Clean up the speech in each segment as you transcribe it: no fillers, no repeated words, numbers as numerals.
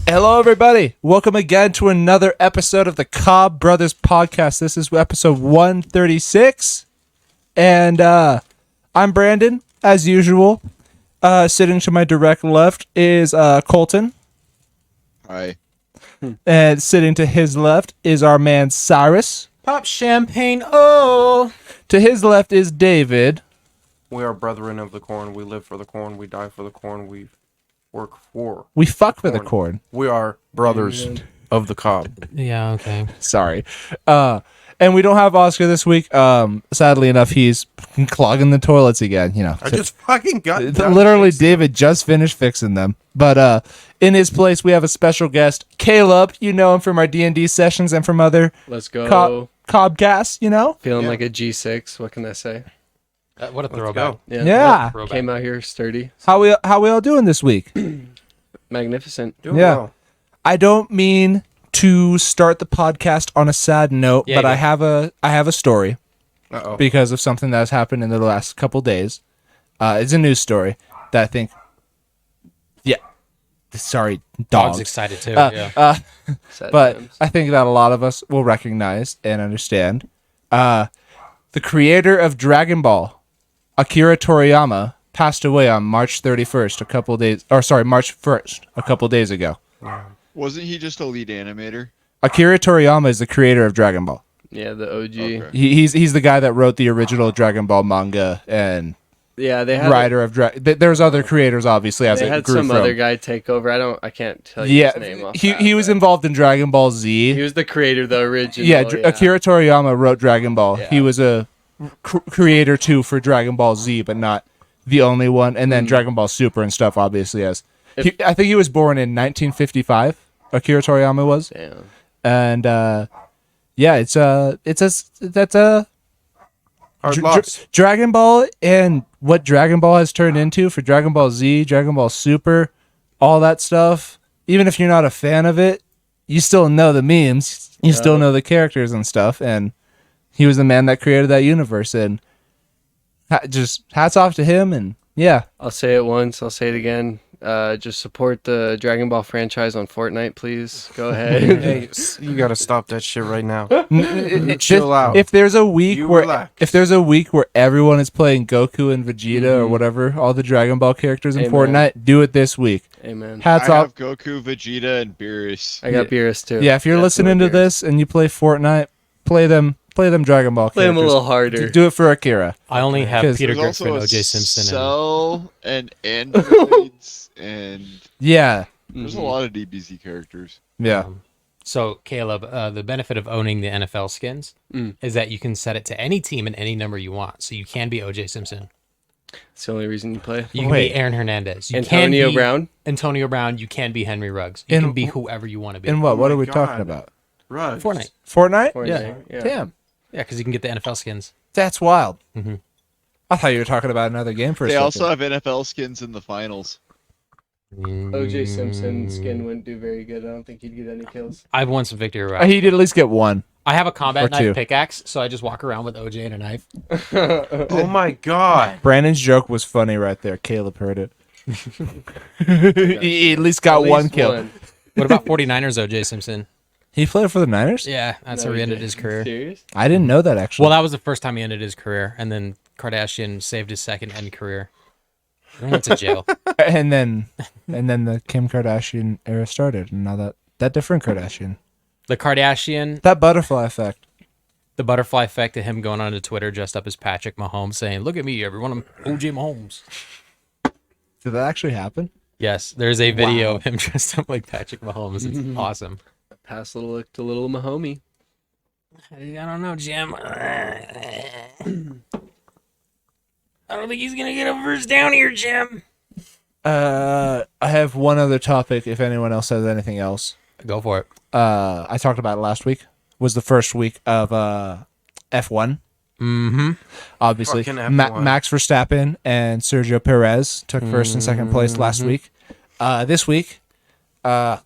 Hello, everybody. Welcome again to another episode of the Cobb Brothers Podcast. This is episode 136. And I'm Brandon, as usual. Sitting to my direct left is Colton. Hi. And sitting to his left is our man Cyrus. Pop champagne, oh! To his left is David. We are brethren of the corn. We live for the corn. We die for the corn. We work for. We fuck for the corn. We are brothers of the cob. Yeah, okay. Sorry. And we don't have Oscar this week. Sadly enough, he's clogging the toilets again. You know, I just fucking got literally David just finished fixing them. But in his place, we have a special guest, Kaleb. You know him from our D&D sessions and from other Let's go. Cobcasts. You know, Feeling like a G6. What can I say? What a throwback. Yeah. Came out here sturdy. How we all doing this week? Magnificent. Doing Yeah. well. I don't mean to start the podcast on a sad note, Yeah, but yeah. I have a story Uh-oh. because of something that has happened in the last couple days. It's a news story that I think. Yeah. Sorry, Dog's dogs. excited too. Yeah. Sad But times. I think that a lot of us will recognize and understand. The creator of Dragon Ball, Akira Toriyama, passed away on March 31st, March 1st, a couple days ago. Wasn't he just a lead animator? Akira Toriyama is the creator of Dragon Ball. Yeah, the OG. Okay. He's the guy that wrote the original Dragon Ball manga and Yeah, they had writer of There's other creators, obviously, as they it had grew some from. other guy take over. I can't tell you his name off. he was involved in Dragon Ball Z. He was the creator, the original. Yeah, Akira Toriyama wrote Dragon Ball. Yeah. He was a creator too for Dragon Ball Z, but not the only one. And then Dragon Ball Super and stuff, obviously, as I think he was born in 1955. Akira Toriyama was, Damn. and yeah, that's a Hard loss. Dragon Ball and what Dragon Ball has turned into for Dragon Ball Z, Dragon Ball Super, all that stuff. Even if you're not a fan of it, you still know the memes. You still know the characters and stuff. And he was the man that created that universe. And just hats off to him. And yeah, I'll say it once. I'll say it again. Just support the Dragon Ball franchise on Fortnite, please. Go ahead. Hey, you gotta stop that shit right now. Chill out. If there's a week You where relax. everyone is playing Goku and Vegeta or whatever, all the Dragon Ball characters in Amen. Fortnite, do it this week. Amen. Hats I off. have Goku, Vegeta, and Beerus. I got Beerus too. Yeah, if you're listening to this and you play Fortnite, play them Dragon Ball Play him a characters. little harder. Do it for Akira. I only have 'Cause Peter There's Griffin, also a O.J. Simpson, Cell and androids, and Yeah. there's a lot of DBZ characters. Yeah. So, Kaleb, the benefit of owning the NFL skins is that you can set it to any team and any number you want. So you can be O.J. Simpson. It's the only reason you play. You can Wait. be Aaron Hernandez. You Antonio can be Brown. Antonio Brown. You can be Henry Ruggs. You In- can be whoever you want to be. And what? What my are we God. talking about? Right. Fortnite. Fortnite? Fortnite, yeah. Damn. Yeah, because you can get the NFL skins. That's wild. Mhm. I thought you were talking about another game for a They second. also have NFL skins in the finals. OJ Simpson skin wouldn't do very good. I don't think he'd get any kills. I've won some victory rounds. He did at least get one. I have a combat Or knife two. pickaxe, so I just walk around with OJ and a knife. Oh my god. Brandon's joke was funny right there. Caleb heard it. He at least got At one least kill. one. What about 49ers OJ Simpson? He played for the Niners? Yeah, that's No, where he he ended didn't. his career. Serious? I didn't know that actually. Well, that was the first time he ended his career, and then Kardashian saved his second end career. Then went to jail. and then the Kim Kardashian era started, and now that different Kardashian. The Kardashian, That butterfly effect. the butterfly effect of him going onto Twitter dressed up as Patrick Mahomes, saying, "Look at me, everyone, I'm OJ Mahomes." Did that actually happen? Yes, there's a video of him dressed up like Patrick Mahomes. It's awesome. Pass a little look to little Mahomie. I don't know, Jim. I don't think he's gonna get a first down here, Jim. I have one other topic. If anyone else has anything else, Go for it. I talked about it last week. Was the first week of F1. Mm-hmm. Obviously, Fucking F1. Max Verstappen and Sergio Perez took first and second place last week. This week, I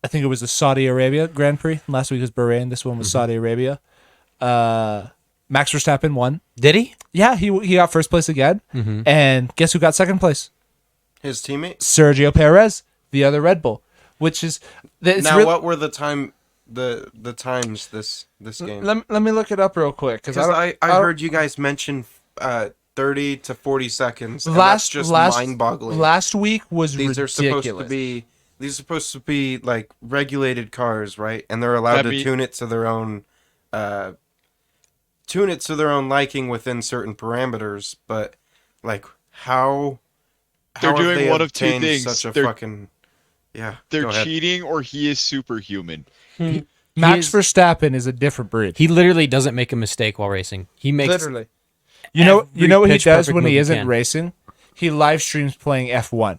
think it was the Saudi Arabia Grand Prix. Last week was Bahrain. This one was Saudi Arabia. Max Verstappen won. Did he? Yeah, he got first place again. And guess who got second place? His teammate? Sergio Perez, the other Red Bull. which is it's now, really, what were the times this game? let me look it up real quick because Because I heard you guys mention 30 to 40 seconds. And that's just mind-boggling. Last week was These are ridiculous. supposed to be like regulated cars, right? And they're allowed to tune it to their own liking within certain parameters. But like, how They're have doing they one of two obtained things. Such a They're- fucking yeah. They're go ahead. cheating, or he is superhuman. Max Verstappen is a different breed. He literally doesn't make a mistake while racing. He makes Literally. You know what he pitch does perfect when move he he isn't can. racing? He live streams playing F1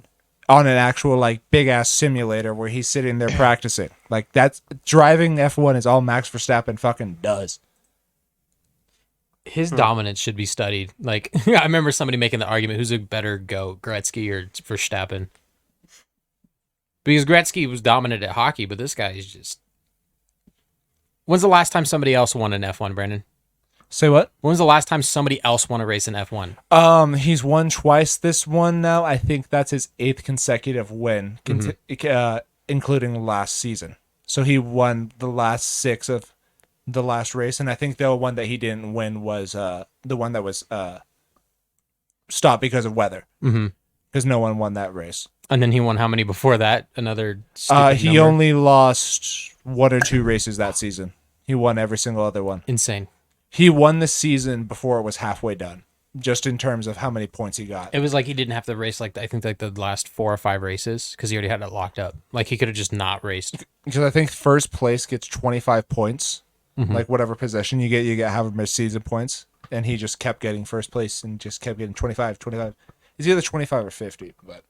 on an actual like big ass simulator where he's sitting there practicing. Like that's driving F1 is all Max Verstappen fucking does. his dominance should be studied. Like I remember somebody making the argument, who's a better GOAT, Gretzky or Verstappen? Because Gretzky was dominant at hockey, but this guy is just... When's the last time somebody else won an F1, Brandon? Say what? When was the last time somebody else won a race in F1? He's won twice this one now. I think that's his 8th consecutive win, including last season. So he won the last 6 of the last race, and I think the one that he didn't win was the one that was stopped because of weather. Because no one won that race. And then he won how many before that? Another stupid He number? only lost 1 or 2 races that season. He won every single other one. Insane. He won the season before it was halfway done, just in terms of how many points he got. It was like he didn't have to race I think the last 4 or 5 races because he already had it locked up. Like he could have just not raced. Because I think first place gets 25 points. Like whatever possession you get however many season points. And he just kept getting first place and just kept getting 25. It's either 25 or 50, but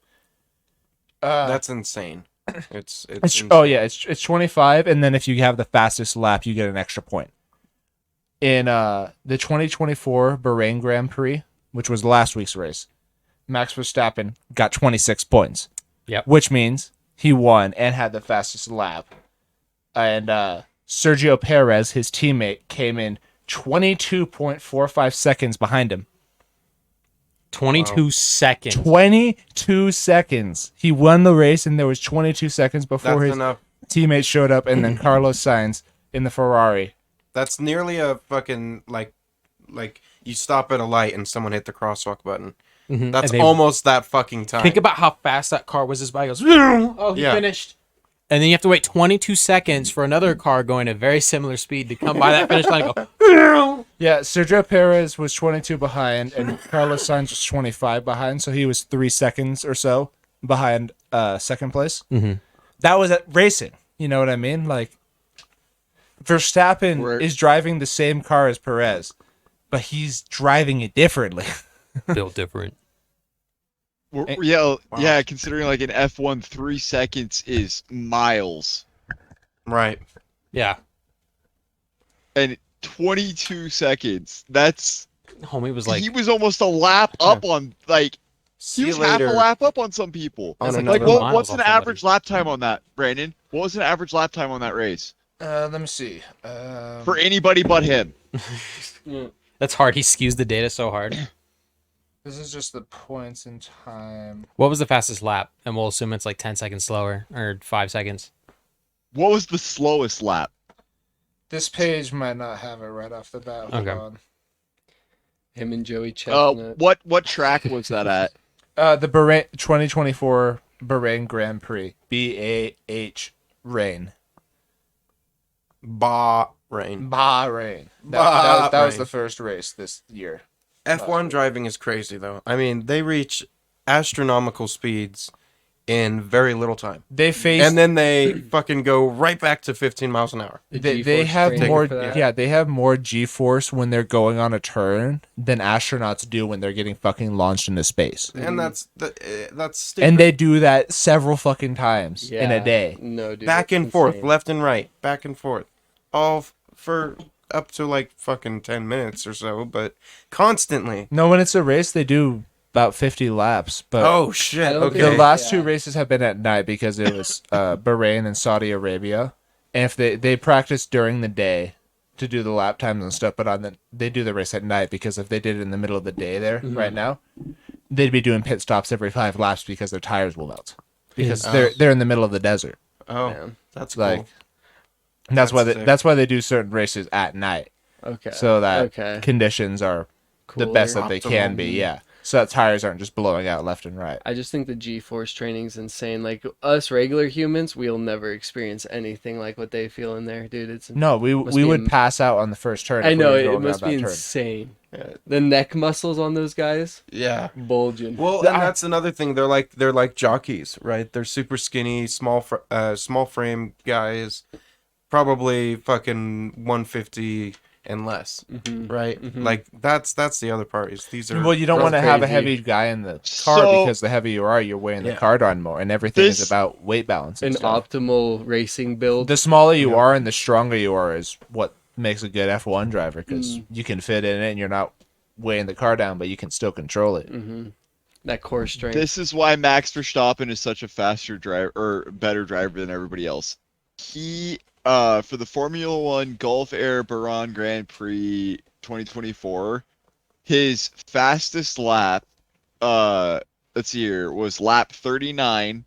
That's insane. It's it's it's 25, and then if you have the fastest lap, you get an extra point. In the 2024 Bahrain Grand Prix, which was last week's race, Max Verstappen got 26 points. Yep. Which means he won and had the fastest lap. And Sergio Perez, his teammate, came in 22.45 seconds behind him. 22 seconds. 22 seconds. He won the race, and there was 22 seconds before That's his enough. teammate showed up, and then Carlos Sainz in the Ferrari. That's nearly a fucking like you stop at a light and someone hit the crosswalk button. That's And they- almost that fucking time. Think about how fast that car was. His bike goes, oh, he Yeah. finished. And then you have to wait 22 seconds for another car going at very similar speed to come by that finish line and go, Yeah, Sergio Perez was 22 behind, and Carlos Sainz was 25 behind, so he was 3 seconds or so behind second place. That was at racing. You know what I mean? Like, Verstappen is driving the same car as Perez, but he's driving it differently. built different. Yeah, considering like an F1 3 seconds is miles. Right. Yeah. And 22 seconds, that's... Homie was like, he was almost a lap up on, like... See He was you half a later. lap up on some people. On like Like, another miles what's off an somebody. average lap time on that, Brandon? What was an average lap time on that race? Let me see. For anybody but him. that's hard. He skews the data so hard. This is just the points in time. What was the fastest lap? And we'll assume it's like 10 seconds slower or 5 seconds. What was the slowest lap? This page might not have it right off the bat. Hold Okay. on. Him and Joey Chestnut. What track was that at? The Bahrain 2024 Bahrain Grand Prix. BAH Rain. Bahrain. Bahrain. That was Bahrain. the first race this year. F1 driving is crazy though. I mean, they reach astronomical speeds in very little time. They faced And then they fucking go right back to 15 miles an hour. The they G-force have training more for that. they have more G-force when they're going on a turn than astronauts do when they're getting fucking launched into space. And that's stupid. And they do that several fucking times in a day. No, dude. back that's and forth, insane. left and right, back and forth. All for up to like fucking 10 minutes or so, but constantly. No, when it's a race, they do about 50 laps. But Oh shit. I don't Okay. the think- last 2 Yeah. races have been at night because it was Bahrain and Saudi Arabia. And if they practice during the day to do the lap times and stuff, but they do the race at night because if they did it in the middle of the day there right now, they'd be doing pit stops every 5 laps because their tires will melt because they're in the middle of the desert. Oh, Damn. that's cool. Like, that's why sick. that's why they do certain races at night, Okay. so that okay. conditions are the Cooler. best that they can Optimal. be. Yeah, so that tires aren't just blowing out left and right. I just think the G-force training's insane. Like us regular humans, we'll never experience anything like what they feel in there, dude. It's No, we Must we be would am- pass out on the first turn. I if we know were it going must down be that turn. insane. Yeah. The neck muscles on those guys Yeah. bulging. Well, and that's another thing. They're like jockeys, right? They're super skinny, small frame guys, probably fucking 150 and less, right? Like that's the other part. Is these are Well, you don't That's want to have a crazy. heavy guy in the car So- because the heavier you are, you're weighing the Yeah. car down more, and everything is This- about weight balance. And An stuff. optimal racing build. The smaller you are and the stronger you are is what makes a good F1 driver because you can fit in it and you're not weighing the car down, but you can still control it. That core strength. This is why Max Verstappen is such a faster driver or better driver than everybody else. He for the Formula One Gulf Air Bahrain Grand Prix 2024, his fastest lap, let's see here, was lap 39,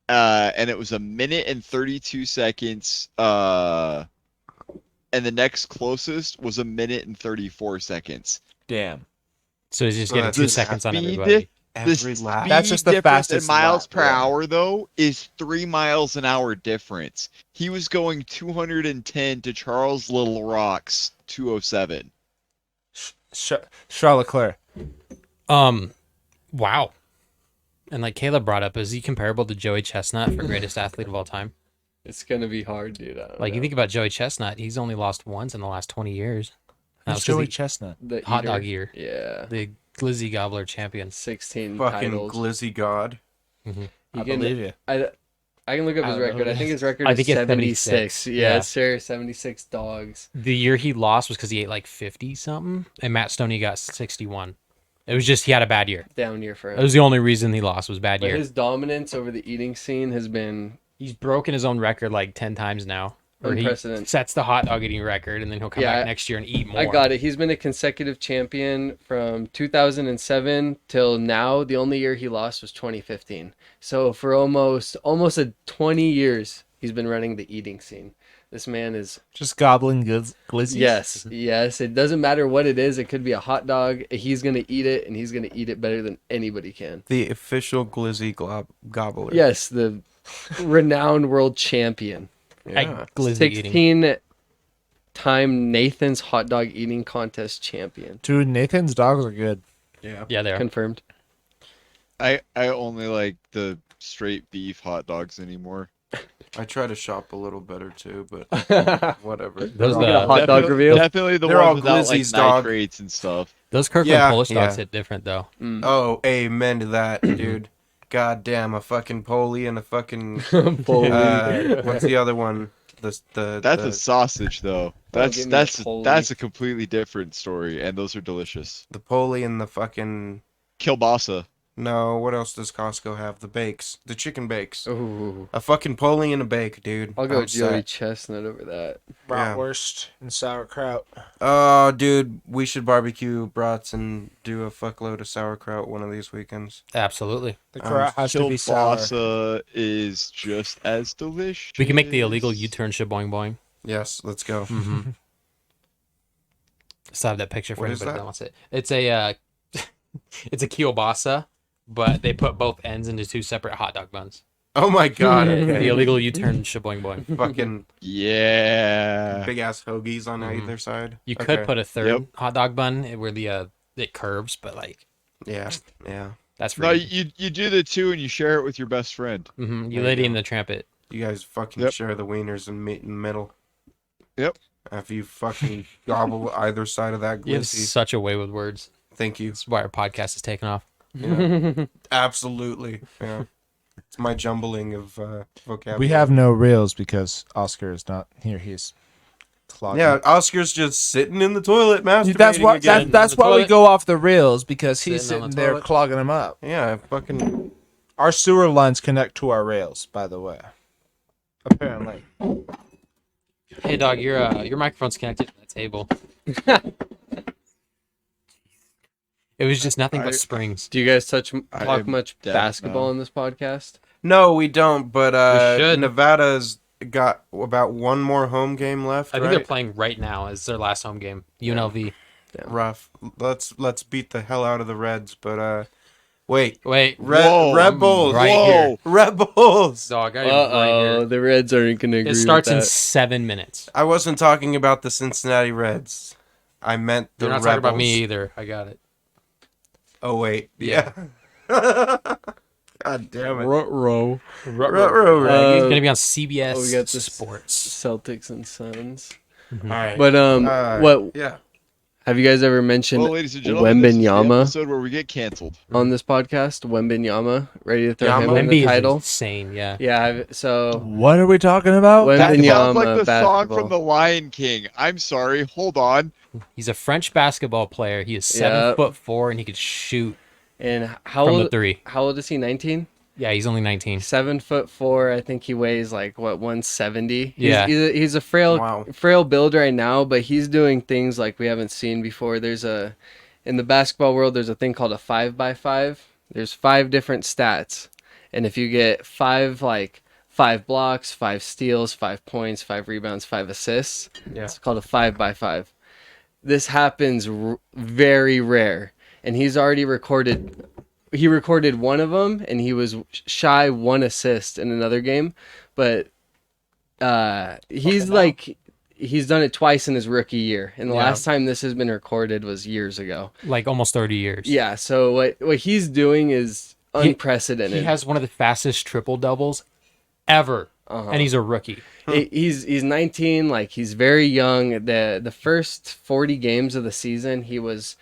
and it was a minute and 32 seconds. And the next closest was a minute and 34 seconds. Damn. So he's just So getting that's 2 the seconds on speed everybody. every the lap. That's just the speed difference fastest in miles lap, per yeah. hour, though, is 3 miles an hour difference. He was going 210 to Charles Little Rock's 207. Charles Leclerc. Wow. And like Caleb brought up, is he comparable to Joey Chestnut for greatest athlete of all time? It's gonna be hard, dude. I don't Like know. you think about Joey Chestnut, he's only lost once in the last 20 years. That Who's was 'cause Joey he- Chestnut? the hot eater. dog year. Yeah. the Glizzy Gobbler champion. 16 fucking titles. glizzy god. He I can- believe you. I can look up I his don't know record. who I it think is. his record I is think it's 76. 76. Yeah, Yeah. it's serious. 76 dogs. The year he lost was because he ate like 50 something, and Matt Stoney got 61. It was just he had a bad year. Down year for him. That was the only reason he lost was bad But year. his dominance over the eating scene has been He's broken his own record like 10 times now. Or he unprecedented. sets the hot dog eating record, and then he'll come Yeah, back next year and eat more. I got it. He's been a consecutive champion from 2007 till now. The only year he lost was 2015. So for almost a 20 years, he's been running the eating scene. This man is Just gobbling glizzies. yes. It doesn't matter what it is. It could be a hot dog. He's gonna eat it, and he's gonna eat it better than anybody can. The official glizzy gobbler. Yes, the renowned world champion. Yeah. Glizzy eating. 16-time Nathan's hot dog eating contest champion. Dude, Nathan's dogs are good. Yeah. Yeah, they are. Confirmed. I only like the straight beef hot dogs anymore. I try to shop a little better too, but whatever. Those Get a the, hot dog review. Definitely the They're all ones without like glizzies, dog. nitrates and stuff. those Kirkland Yeah, Polish dogs yeah. hit different though. Oh, amen to that, dude. God damn, a fucking Polly and a fucking what's the other one? That's the a sausage though. That's give me that's a Polly. that's a completely different story, and those are delicious. the Polly and the fucking Kielbasa. no. What else does Costco have? The bakes, the chicken bakes. Ooh. A fucking Polly and a bake, dude. I'll go I'm Joey set. Chestnut over that. Yeah. Bratwurst and sauerkraut. Oh, dude, we should barbecue brats and do a fuckload of sauerkraut one of these weekends. Absolutely. The kraut has to be sour. Kielbasa is just as delicious. We can make the illegal U-turn shaboing boing. Yes, let's go. Mm-hmm. Still have that picture for What is anybody that? that? Wants it. It's a it's a kielbasa, but they put both ends into 2 separate hot dog buns. Oh my god, The okay. illegal U-turn shaboing boing. Fucking Yeah. big ass hoagies on Mhm. either side. You Okay. could put a third Yep. hot dog bun where the it curves, but like Yeah, yeah. that's No, free. you do the two and you share it with your best friend. Mm-hmm. You There lady you in go. the trumpet. You guys fucking Yep. share the wieners and meat in the middle. Yep. After you fucking gobble either side of that You have glizzy. such a way with words. Thank you. That's why our podcast is taking off. Yeah. Absolutely. Yeah. It's my jumbling of vocabulary. We have no reels because Oscar is not here. He's clogging. Yeah, Oscar's just sitting in the toilet masturbating That's why. again. That's The why we toilet. go off the reels because he's Sitting on sitting the there toilet. clogging them up. Yeah, fucking. Our sewer lines connect to our rails, by the way. Apparently. Hey dog, your microphone's connected to the table. It was just nothing but springs. Do you guys talk I'm much deaf basketball now. in this podcast? No, we don't. But We should. Nevada's got about one more home game left. I think right? they're playing right now as their last home game. UNLV. Rough. Let's beat the hell out of the Reds. But wait, Wait, Whoa. Red Bulls, right Whoa. here. Red Bulls. Dog, I am right here. The Reds aren't gonna agree It starts with in that. 7 minutes. I wasn't talking about the Cincinnati Reds. I meant the You're not Rebels. talking about me either. I got it. Oh wait, Yeah. God damn it. Ruh-roh. Ruh-roh, Raggy. It's gonna be on CBS we got the Sports. Celtics and Suns. All right. But what Yeah. have you guys ever mentioned Well, ladies and gentlemen, this is the Wembanyama episode where we get canceled. on this podcast? Wembanyama, ready to throw him Yama? in the Embiid is title? insane. Yeah. Yeah. So What are we talking about? Wemby- That sounds like Wembanyama the song basketball. from The Lion King. I'm sorry. Hold on. He's a French basketball player. He is Yep. 7'4" and he could shoot and how from the old? three. How old is he? 19. Yeah, he's only 19. 7'4". I think he weighs like 170. Yeah. He's a frail Wow. frail build right now, but he's doing things like we haven't seen before. In the basketball world, there's a thing called a 5x5. There's 5 different stats, and if you get 5 blocks, 5 steals, 5 points, 5 rebounds, 5 assists, Yeah. it's called a 5x5. This happens very rare, and he's already recorded. He recorded one of them, and he was shy 1 assist in another game, but he's he's done it twice in his rookie year, and the Yeah. last time this has been recorded was years ago. Like almost 30 years. Yeah, so what he's doing is unprecedented. He has one of the fastest triple doubles ever, and he's a rookie. He's 19, like he's very young. The first 40 games of the season, he was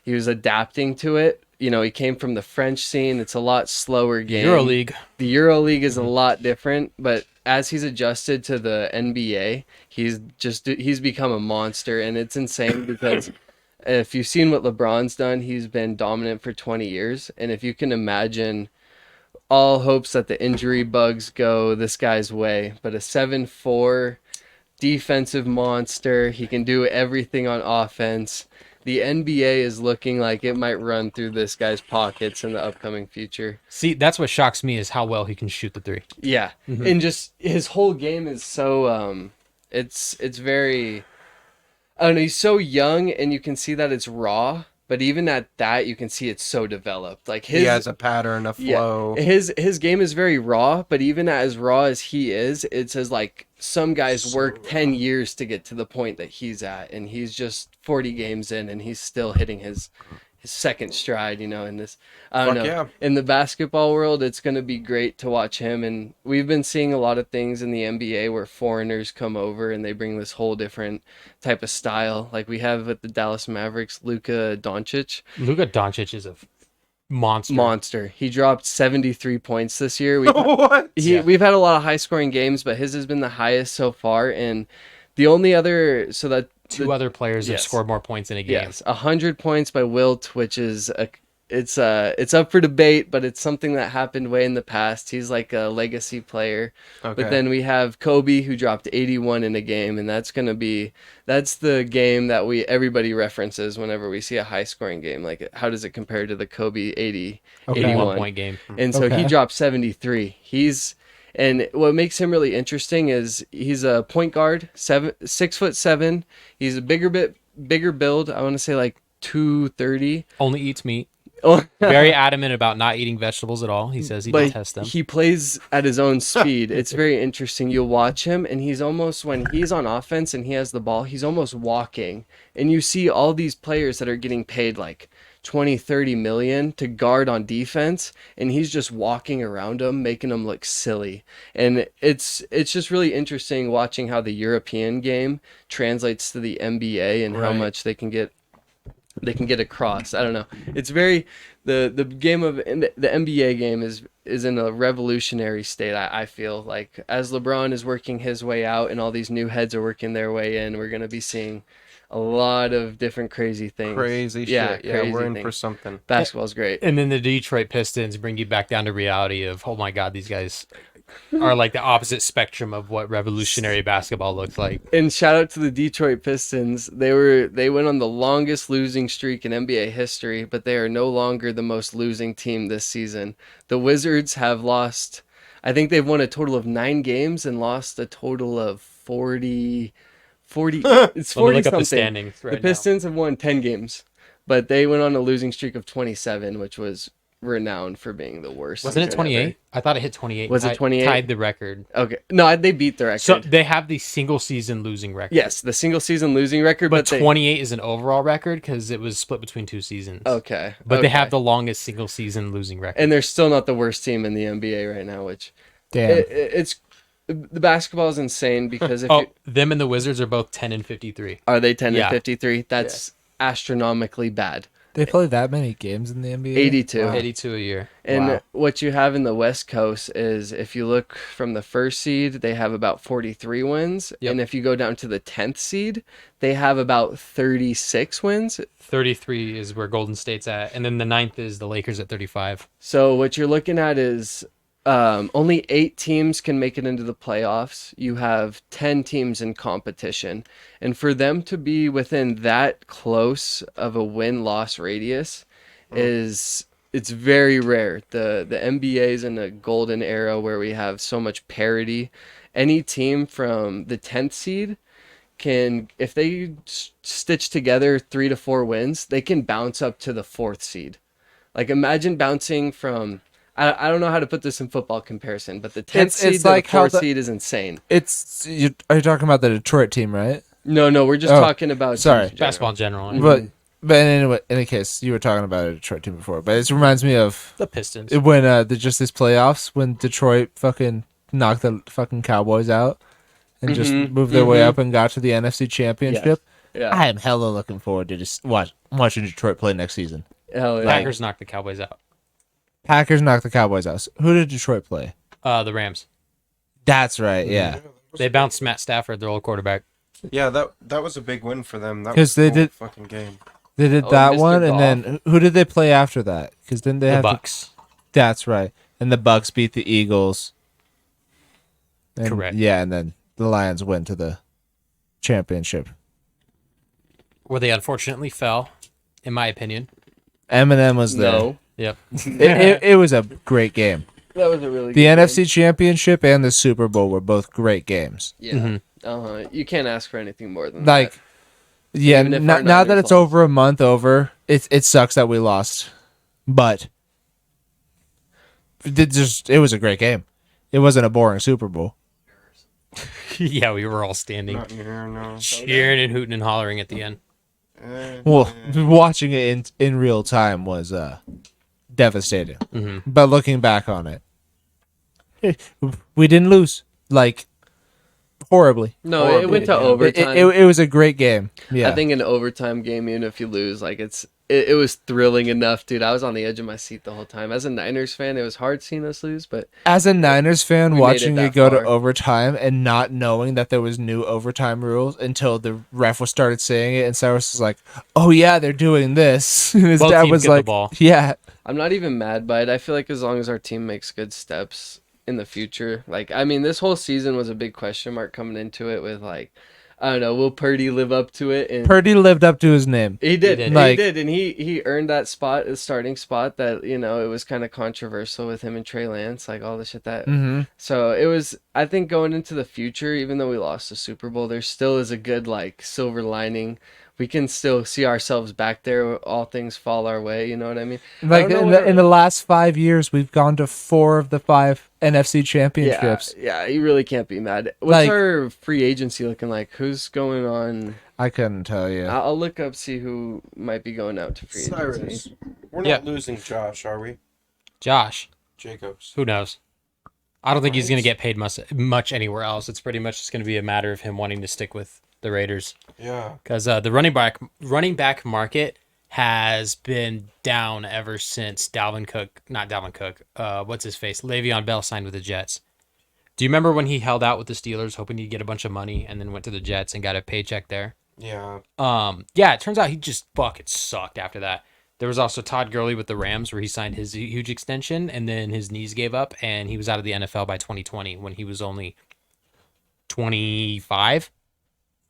adapting to it. You know, he came from the French scene. It's a lot slower game. EuroLeague. The EuroLeague is a lot different, but as he's adjusted to the NBA, he's become a monster, and it's insane because if you've seen what LeBron's done, he's been dominant for 20 years, and if you can imagine all hopes that the injury bugs go this guy's way, but a 7'4" defensive monster, he can do everything on offense. The NBA is looking like it might run through this guy's pockets in the upcoming future. See, that's what shocks me is how well he can shoot the three. Yeah, and just his whole game is so it's very, I don't know. He's so young, and you can see that it's raw. But even at that, you can see it's so developed. Like He has a pattern, a flow. his game is very raw. But even as raw as he is, it says like some guys work 10 years to get to the point that he's at, and he's just 40 games in, and he's still hitting his second stride. You know, in this, I don't know. Yeah. In the basketball world, it's going to be great to watch him. And we've been seeing a lot of things in the NBA where foreigners come over and they bring this whole different type of style. Like we have with the Dallas Mavericks, Luka Doncic. Luka Doncic is a monster. Monster. He dropped 73 points this year. What? We've had a lot of high scoring games, but his has been the highest so far. And the only other, Two other players have Yes. scored more points in a game. yes, 100 points by Wilt, which is it's up for debate, but it's something that happened way in the past. He's like a legacy player. Okay. But then we have Kobe, who dropped 81 in a game, and that's the game that everybody references whenever we see a high scoring game. Like, how does it compare to the Kobe 80, 81? 81-point game. And so he Okay. dropped 73. And what makes him really interesting is he's a point guard, 6'7". He's a bigger build. I want to say like 230. Only eats meat. Oh, Very adamant about not eating vegetables at all. He says he but detests them. he plays at his own speed. It's very interesting. You'll watch him, and he's almost, when he's on offense and he has the ball, he's almost walking. And you see all these players that are getting paid like 20, 30 million to guard on defense, and he's just walking around them, making them look silly. And it's just really interesting watching how the European game translates to the NBA and how Right. much they can get across. I don't know. It's very the game of the NBA game is in a revolutionary state. I feel like as LeBron is working his way out and all these new heads are working their way in, we're gonna be seeing a lot of different crazy things. Crazy Yeah, shit. Yeah, we're crazy in things. for something. Basketball's great. And then the Detroit Pistons bring you back down to reality of, oh my God, these guys are like the opposite spectrum of what revolutionary basketball looks like. And shout out to the Detroit Pistons. They went on the longest losing streak in NBA history, but they are no longer the most losing team this season. The Wizards have lost I think they've won a total of 9 games and lost a total of 40. It's Let me 40 look up the something. standings The right Pistons have won 10 games, but they went on a losing streak of 27, which was renowned for being the worst. now. Wasn't it season 28? I thought it hit 28. Was it 28? Tied the record. ever. Okay. No, they beat the record. So they have the single season losing record. Yes, the single season losing record, But but 28 is an overall record because it was split between 2 seasons. Okay. But they okay. have the longest single season losing record. And they're still not the worst team in the NBA right now, which Damn. it's the basketball is insane because if you, them and the Wizards are both 10 and 53. are they 10 Yeah. and 53? That's astronomically bad. They play that many games in the NBA? 82. 82 a year. And Wow. what you have in the West Coast is if you look from the first seed, they have about 43 wins. Yep. And if you go down to the 10th seed, they have about 36 wins. 33 is where Golden State's at. And then the 9th is the Lakers at 35. So what you're looking at is only 8 teams can make it into the playoffs. You have 10 teams in competition. And for them to be within that close of a win-loss radius it's very rare. The NBA is in a golden era where we have so much parity. Any team from the 10th seed can, if they stitch together 3 to 4 wins, they can bounce up to the 4th seed. Like imagine bouncing from I don't know how to put this in football comparison, but the 10th seed it's to like the how 4th seed is insane. Are you talking about the Detroit team, right? No, we're just Oh, talking about sorry. teams in general. Basketball in general. But anyway, in any case, you were talking about a Detroit team before. But it reminds me of The Pistons. when just this playoffs when Detroit fucking knocked the fucking Cowboys out and just moved their way up and got to the NFC Championship. Yeah. I am hella looking forward to just watching Detroit play next season. Hell yeah. Packers knocked the Cowboys out. Packers knocked the Cowboys out. So who did Detroit play? The Rams. That's right. Yeah. They bounced Matt Stafford, their old quarterback. Yeah, that was a big win for them. That 'Cause was they the whole did- fucking game. They did Oh, that Mr. one, and Goff. then who did they play after that? Because then they The have to- Bucks. That's right. And the Bucks beat the Eagles. And, Correct. Yeah, and then the Lions went to the championship. Where they unfortunately fell, in my opinion. Eminem was there. No. Yep. It was a great game. That was a really The good NFC Championship and the Super Bowl were both great games. game. Yeah. You can't ask for anything more than Like, that. yeah, Even if now our that Niners it's lost. over a month over, it sucks that we lost. But it was a great game. It wasn't a boring Super Bowl. Yeah, we were all standing, Not here, no. cheering and hooting and hollering at the end. Well, watching it in real time was devastating. Mm-hmm. But looking back on it, we didn't lose like horribly. No, it went to overtime. It was a great game. Yeah, I think an overtime game, even if you lose, like it was thrilling enough, dude. I was on the edge of my seat the whole time. As a Niners fan, it was hard seeing us lose, but as a Niners fan, We made watching it it that go to far. overtime and not knowing that there was new overtime rules until the ref was started saying it, and Cyrus was like, "Oh yeah, they're doing this." And his Both dad teams was get the like, ball. "Yeah." I'm not even mad by it. I feel like as long as our team makes good steps in the future, like I mean, this whole season was a big question mark coming into it with like, I don't know, will Purdy live up to it? And Purdy lived up to his name. He did. did. Like- And he earned that spot, the starting spot that, you know, it was kind of controversial with him and Trey Lance, like all the shit that. Mm-hmm. So it was, I think going into the future, even though we lost the Super Bowl, there still is a good, like, silver lining. We can still see ourselves back there. All things fall our way. You know what I mean? Like don't know in the last 5 years, we've gone to 4 of the 5 NFC championships. Yeah, you really can't be mad. What's Like- our free agency looking like? Who's going on? I couldn't tell you. I'll look up, see who might be going out to free agency. Cyrus. We're not Yeah. losing Josh, are we? Josh, Jacobs. who knows? I don't think he's going to get paid much anywhere else. It's pretty much just going to be a matter of him wanting to stick with the Raiders. Yeah. Because the running back market has been down ever since Le'Veon Bell signed with the Jets. Do you remember when he held out with the Steelers, hoping he'd get a bunch of money, and then went to the Jets and got a paycheck there? Yeah. Yeah, it turns out he just fucking sucked after that. There was also Todd Gurley with the Rams, where he signed his huge extension, and then his knees gave up, and he was out of the NFL by 2020 when he was only 25.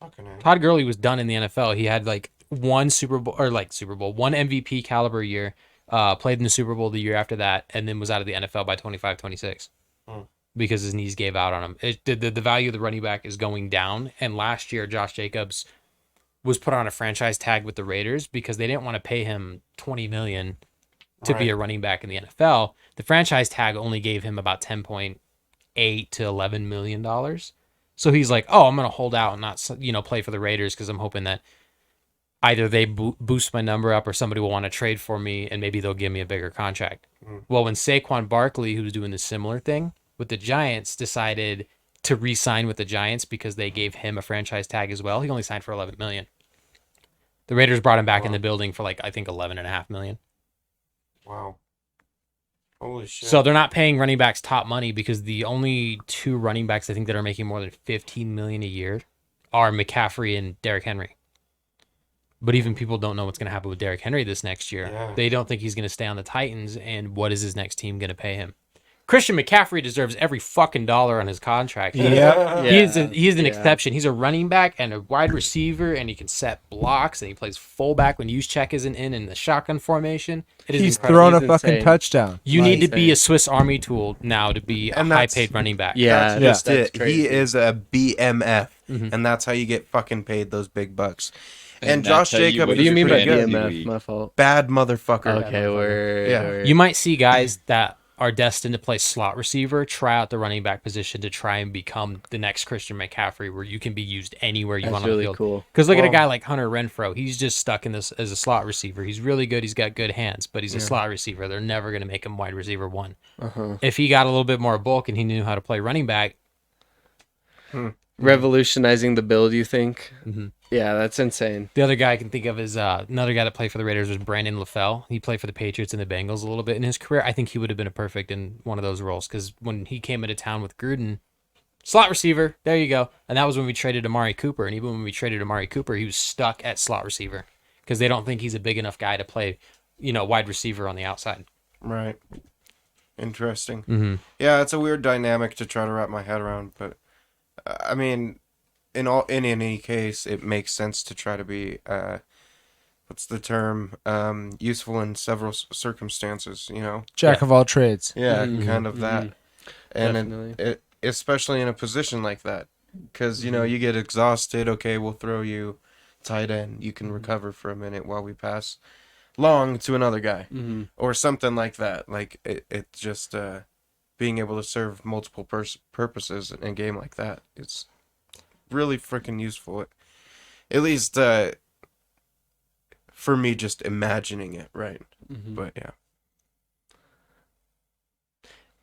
Fucking A. Todd Gurley was done in the NFL. He had like one one MVP caliber year, played in the Super Bowl the year after that, and then was out of the NFL by 25, 26. because his knees gave out on him. The value of the running back is going down. And last year, Josh Jacobs was put on a franchise tag with the Raiders because they didn't want to pay him $20 million to be a running back in the NFL. The franchise tag only gave him about $10.8 to $11 million. So he's like, oh, I'm going to hold out and not, play for the Raiders because I'm hoping that either they boost my number up or somebody will want to trade for me and maybe they'll give me a bigger contract. Well, when Saquon Barkley, who was doing the similar thing with the Giants, decided to re-sign with the Giants because they gave him a franchise tag as well, he only signed for $11 million. The Raiders brought him back in the building for I think $11.5 million. Wow. Holy shit. So they're not paying running backs top money because the only two running backs I think that are making more than $15 million a year are McCaffrey and Derrick Henry. But even people don't know what's going to happen with Derrick Henry this next year. Yeah. They don't think he's going to stay on the Titans, and what is his next team going to pay him? Christian McCaffrey deserves every fucking dollar on his contract. Yeah. He is an exception. He's a running back and a wide receiver, and he can set blocks, and he plays fullback when Juszczyk isn't in the shotgun formation. He's incredible. thrown a He's fucking insane. touchdown. You need to be a Swiss Army tool now to be a high-paid running back. Yeah, That's just that's it. crazy. He is a BMF, and that's how you get fucking paid those big bucks. And that's Josh how you Jacobs What do you is mean by pretty good. DMF? My fault. Bad motherfucker. Okay, word. Yeah. word. You might see guys that are destined to play slot receiver try out the running back position to try and become the next Christian McCaffrey, where you can be used anywhere you That's want on really the field. cool. Because look at a guy like Hunter Renfrow. He's just stuck in this as a slot receiver. He's really good. He's got good hands, but he's a slot receiver. They're never going to make him wide receiver one. If he got a little bit more bulk and he knew how to play running back, Revolutionizing the build, you think? Mhm. Yeah, that's insane. the other guy I can think of is another guy that played for the Raiders was Brandon LaFell. He played for the Patriots and the Bengals a little bit in his career. I think he would have been a perfect in one of those roles because when he came into town with Gruden, slot receiver, there you go. And that was when we traded Amari Cooper. And even when we traded Amari Cooper, he was stuck at slot receiver because they don't think he's a big enough guy to play, wide receiver on the outside. Right. Interesting. Mm-hmm. Yeah, it's a weird dynamic to try to wrap my head around, but I mean, in any case, it makes sense to try to be what's the term? Useful in several circumstances. Jack of all trades. Yeah, Mhm, kind of that. And Definitely. it especially in a position like that, because you get exhausted. Okay, we'll throw you tight end. You can recover for a minute while we pass long to another guy, or something like that. Like it just being able to serve multiple purposes in a game like that is really freaking useful. At least for me, just imagining it, right? But yeah.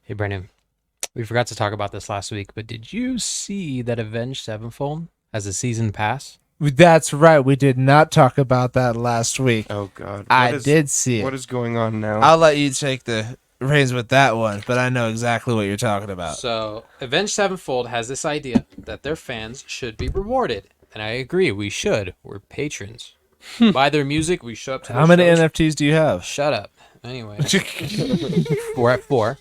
Hey, Brandon, we forgot to talk about this last week, but did you see that Avenged Sevenfold has a season pass? That's right. We did not talk about that last week. Oh God, I did see it. What is going on now? I'll let you take the reins with that one, but I know exactly what you're talking about. So, Avenged Sevenfold has this idea that their fans should be rewarded. And I agree, we should. We're patrons. Buy their music, we show up to their How many shows. NFTs do you have? Shut up. Anyway. We're at 4.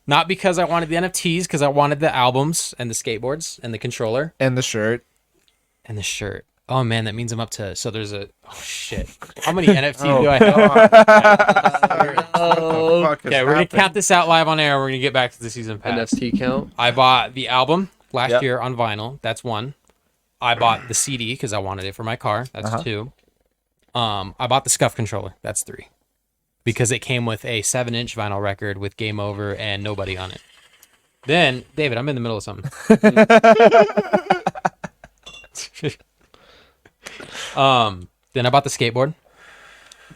Not because I wanted the NFTs, because I wanted the albums and the skateboards and the controller. And the shirt. And the shirt. Oh, man, that means I'm up to... So there's a... Oh, shit. How many NFTs do I have? Oh, Okay, we're going to count this out live on air. We're going to get back to the season pass. NFT count. I bought the album last Yep. year on vinyl. That's 1. I bought the CD because I wanted it for my car. That's 2. I bought the Scuff controller. That's 3. Because it came with a 7-inch vinyl record with Game Over and Nobody on it. Then, David, I'm in the middle of something. Then I bought the skateboard.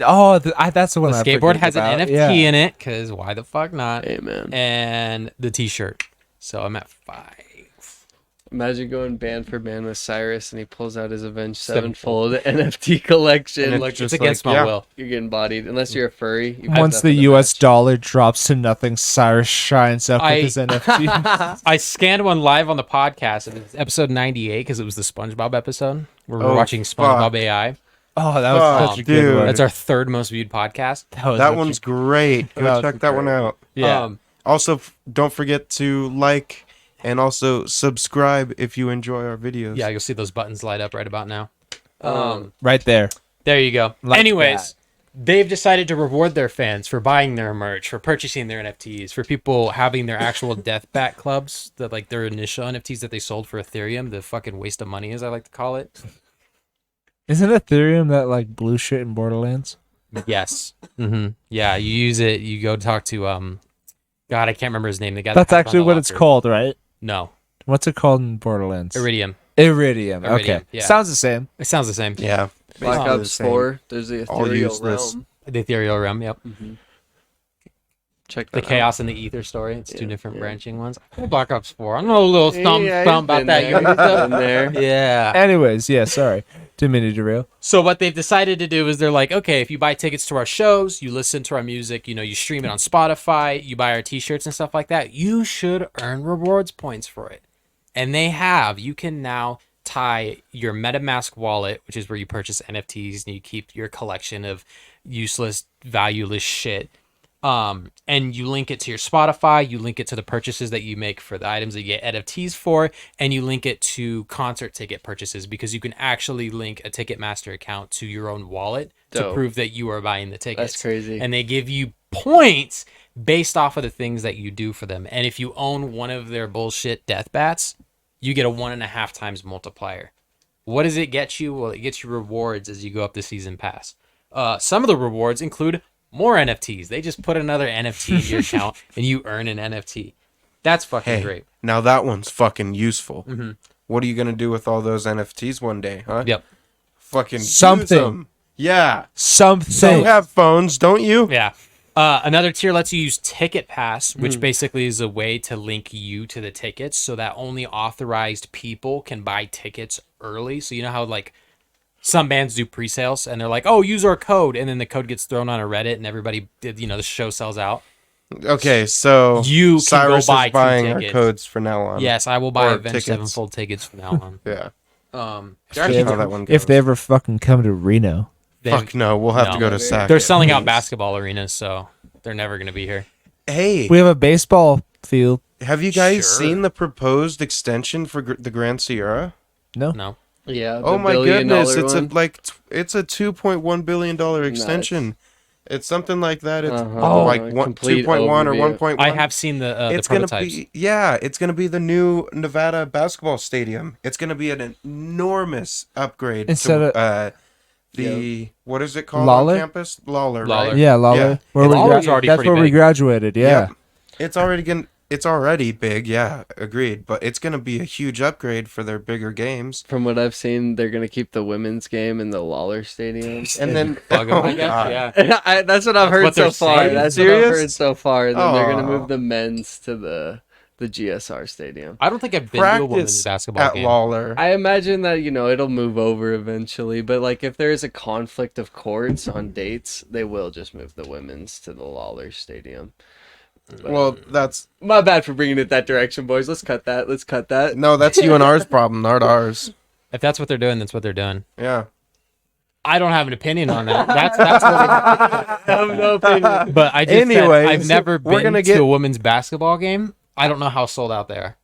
Oh, that's the one. The I skateboard forget has an about. NFT Yeah. in it because why the fuck not? Amen. And the T-shirt. So I'm at 5. Imagine going band for band with Cyrus and he pulls out his Avenged Sevenfold NFT collection. And Look, just it's against like, my yeah. will. You're getting bodied. Unless you're a furry. You got Once the nothing to U.S. match. dollar drops to nothing, Cyrus shines up with his NFT. I scanned one live on the podcast. It was episode 98 because it was the SpongeBob episode where we're Oh, watching SpongeBob fuck. AI. Oh, that was Fuck, such a dude. good one. That's our 3rd most viewed podcast. That one's great. Go That was check that one great. out. Yeah. Also, don't forget to like and also subscribe if you enjoy our videos. Yeah, you'll see those buttons light up right about now. Right there. There you go. Like Anyways, they've decided to reward their fans for buying their merch, for purchasing their NFTs, for people having their actual death bat clubs, that like their initial NFTs that they sold for Ethereum, the fucking waste of money, as I like to call it. Isn't Ethereum that like blue shit in Borderlands? Yes. Yeah, you use it. You go talk to God, I can't remember his name. The guy. That's that passed actually on the what it's locker. called, right? No, What's it called in Borderlands? Iridium. Iridium. Okay. Iridium, yeah. Sounds the same. It sounds the same. Yeah. Black basically the Ops same. 4. There's the All ethereal useless. realm. The ethereal realm. Yep. Check The that chaos and the ether story. It's two Yeah, different yeah. branching ones. Black Ops 4. I know a little out. Yeah, thumb about he's that. been You heard there. He's that? been there. Yeah. Anyways, yeah, sorry. Didn't mean to derail. So what they've decided to do is they're like, okay, if you buy tickets to our shows, you listen to our music, you know, you stream it on Spotify, you buy our t-shirts and stuff like that, you should earn rewards points for it. And they have. You can now tie your MetaMask wallet, which is where you purchase NFTs and you keep your collection of useless, valueless shit. And you link it to your Spotify, you link it to the purchases that you make for the items that you get NFTs for, and you link it to concert ticket purchases, because you can actually link a Ticketmaster account to your own wallet to Dope. prove that you are buying the tickets. That's crazy. And they give you points based off of the things that you do for them. And if you own one of their bullshit death bats, you get a 1.5 times multiplier. What does it get you? Well, it gets you rewards as you go up the season pass. Some of the rewards include more NFTs. They just put another NFT in your account and you earn an NFT. That's fucking Hey, great. now that one's fucking useful. What are you gonna do with all those NFTs one day, huh? Yep. Fucking use Something. 'em. Yeah. Something. You have phones, don't you? Yeah. Another tier lets you use Ticket Pass, which basically is a way to link you to the tickets so that only authorized people can buy tickets early. So you know how like some bands do pre-sales and they're like, oh, use our code. And then the code gets thrown on a Reddit and everybody, the show sells out. Okay, so You can Cyrus go buy is buying 2 our tickets. codes from now on. Yes, I will buy Or Avenged tickets. Sevenfold tickets from now on. Yeah. They're If actually they how that one If goes. they ever fucking come to Reno. Fuck no, we'll have to No. go to SAC. They're selling out basketball arenas, so they're never going to be here. Hey, We have a baseball field. have you guys Sure. seen the proposed extension for the Grand Sierra? No. No. Yeah. Oh the my $1 billion goodness, it's one. it's a $2.1 billion extension. It's something like that. It's Uh-huh. like Complete 2.1 or overview. 1.1. I have seen the It's gonna prototypes. be it's gonna be the new Nevada basketball stadium. It's gonna be an enormous upgrade Instead to what is it called Lawler? on campus? Lawler, Lawler. right? Yeah, Lawler. Yeah. Where It's we always already that's pretty where we big. graduated. Yeah. Yep. It's already big, yeah, agreed. But it's gonna be a huge upgrade for their bigger games. From what I've seen, they're gonna keep the women's game in the Lawler Stadium. And then Plug 'em, I Oh, guess. God. Yeah. That's what I've heard what so they're far. saying. That's Serious? what I've heard so far. And then they're gonna Oh. move the men's to the GSR Stadium. I don't think I've been to a women's practice basketball at game. Lawler. I imagine that it'll move over eventually, but like if there is a conflict of courts on dates, they will just move the women's to the Lawler Stadium. Well, that's My bad for bringing it that direction, boys. Let's cut that. that's you and ours problem, not ours. If that's what they're doing, that's what they're doing. Yeah. I don't have an opinion on that. That's what I have no opinion. But I just said Anyways, I've never we're been gonna to get- a women's basketball game. I don't know how sold out they are.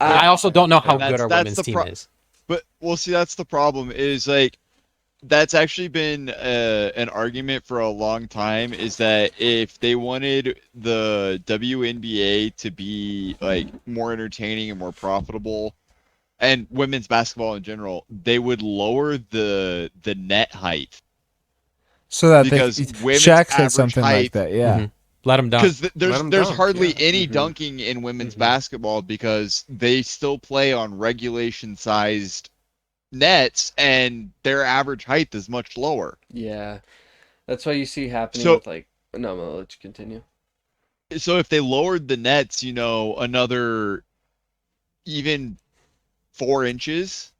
And I also don't know how That's- good our that's women's the team pro- is. But well, see, that's the problem. Is like that's actually been an argument for a long time. Is that if they wanted the WNBA to be like more entertaining and more profitable, and women's basketball in general, they would lower the net height. So that Because they, women's Shaq said average something like height- that. Yeah. Mhm. Let them dunk. Because Let there's 'em there's dunk, hardly yeah. any Mhm. dunking in women's Mhm. basketball because they still play on regulation sized nets and their average height is much lower. Yeah, that's what you see happening So- with like. No, I'm gonna let you continue. So if they lowered the nets, another even 4 inches,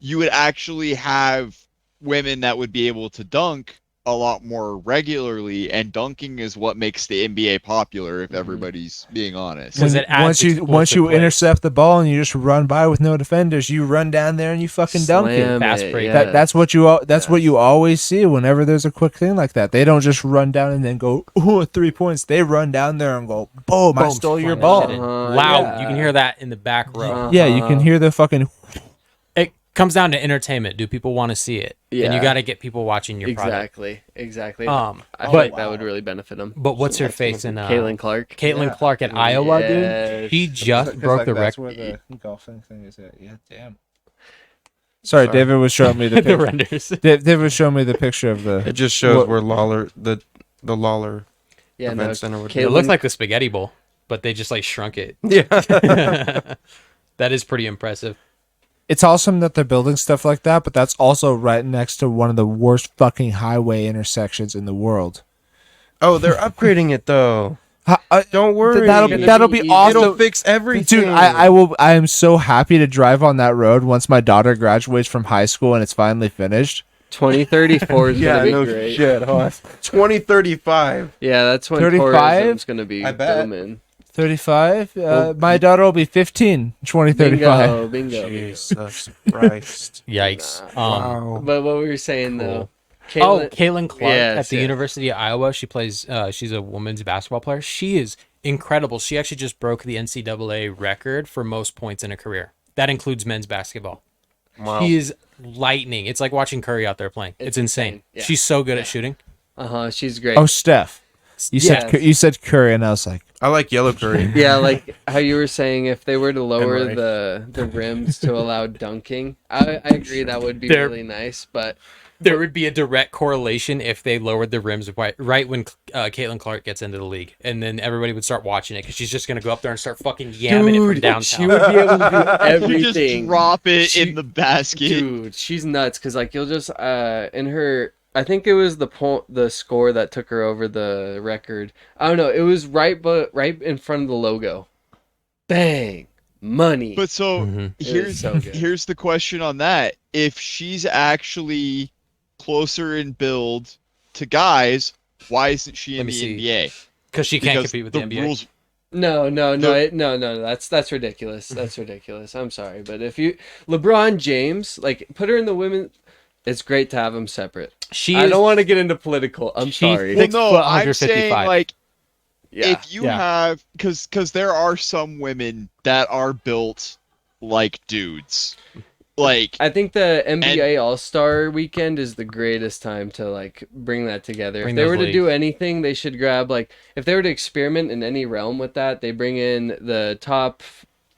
you would actually have women that would be able to dunk a lot more regularly, and dunking is what makes the NBA popular if everybody's being honest. Because it adds once you explosive plays. intercept the ball and you just run by with no defenders, you run down there and you fucking dunk it. Slam Fast it, break. yeah. That's what you always see whenever there's a quick thing like that. They don't just run down and then go 3 points. They run down there and go boom! I Boom, stole your slam that shit ball. in. Loud. yeah. You can hear that in the back row. Yeah, you can hear the fucking. It comes down to entertainment. Do people want to see it? And you Yeah. got to get people watching your product. Exactly. I I feel but like that would really benefit him. but what's her face in Caitlin Clark. Caitlin Yeah. Clark at Iowa, dude? Yes. She just broke the That's record. where the golfing thing is at. Yeah, damn. Sorry, David was showing me the The picture. renders. David was showing me the picture of the. It just shows What- where Lawler the Lawler Yeah, no, event center would It Caitlin- looks like the spaghetti bowl, but they just like shrunk it. Yeah. That is pretty impressive. It's awesome that they're building stuff like that, but that's also right next to one of the worst fucking highway intersections in the world. Oh, they're upgrading it though. Don't worry. That'll be It'll awesome. It'll fix everything. Dude, I am so happy to drive on that road once my daughter graduates from high school and it's finally finished. 2034 is Yeah, gonna be no great. shit. Huh? 2035. Yeah, that's when 35? tourism's gonna be I bet. booming. 35? My daughter will be 15 in 2035. Bingo. Jesus Christ. Yikes. Wow. But what we were saying though, Caitlin Clark Yes, at the yeah. University of Iowa. She plays. She's a women's basketball player. She is incredible. She actually just broke the NCAA record for most points in a career. That includes men's basketball. Wow. She is lightning. It's like watching Curry out there playing. It's insane. Yeah. She's so good at shooting. she's great. Oh, Steph. Yes. You said Curry, and I was like, I like yellow curry. Yeah, like how you were saying, if they were to lower Right. the rims to allow dunking, I agree that would be They're- really nice. But There would be a direct correlation if they lowered the rims right when Caitlin Clark gets into the league, and then everybody would start watching it because she's just gonna go up there and start fucking yamming it from downtown. she would be able to do You just everything. drop it She- in the basket. Dude, she's nuts because like you'll just in her. I think it was the score that took her over the record. I don't know. It was right in front of the logo. Bang, money. But so Mhm. here's so good. here's the question on that. If she's actually closer in build to guys, why isn't she Let in me the see. NBA? Because she can't Because compete with the NBA. rules. No, The- that's ridiculous. That's ridiculous. I'm sorry, but if you LeBron James, like put her in the women, it's great to have them separate. She I is, don't want to get into political. I'm She- sorry. Well, 6 no, foot, I'm saying 155. like Yeah. if you Yeah. have because there are some women that are built like dudes, like I think the NBA All-Star Weekend is the greatest time to like bring that together. Bring if they those were to leagues. do anything, they should grab like if they were to experiment in any realm with that, they bring in the top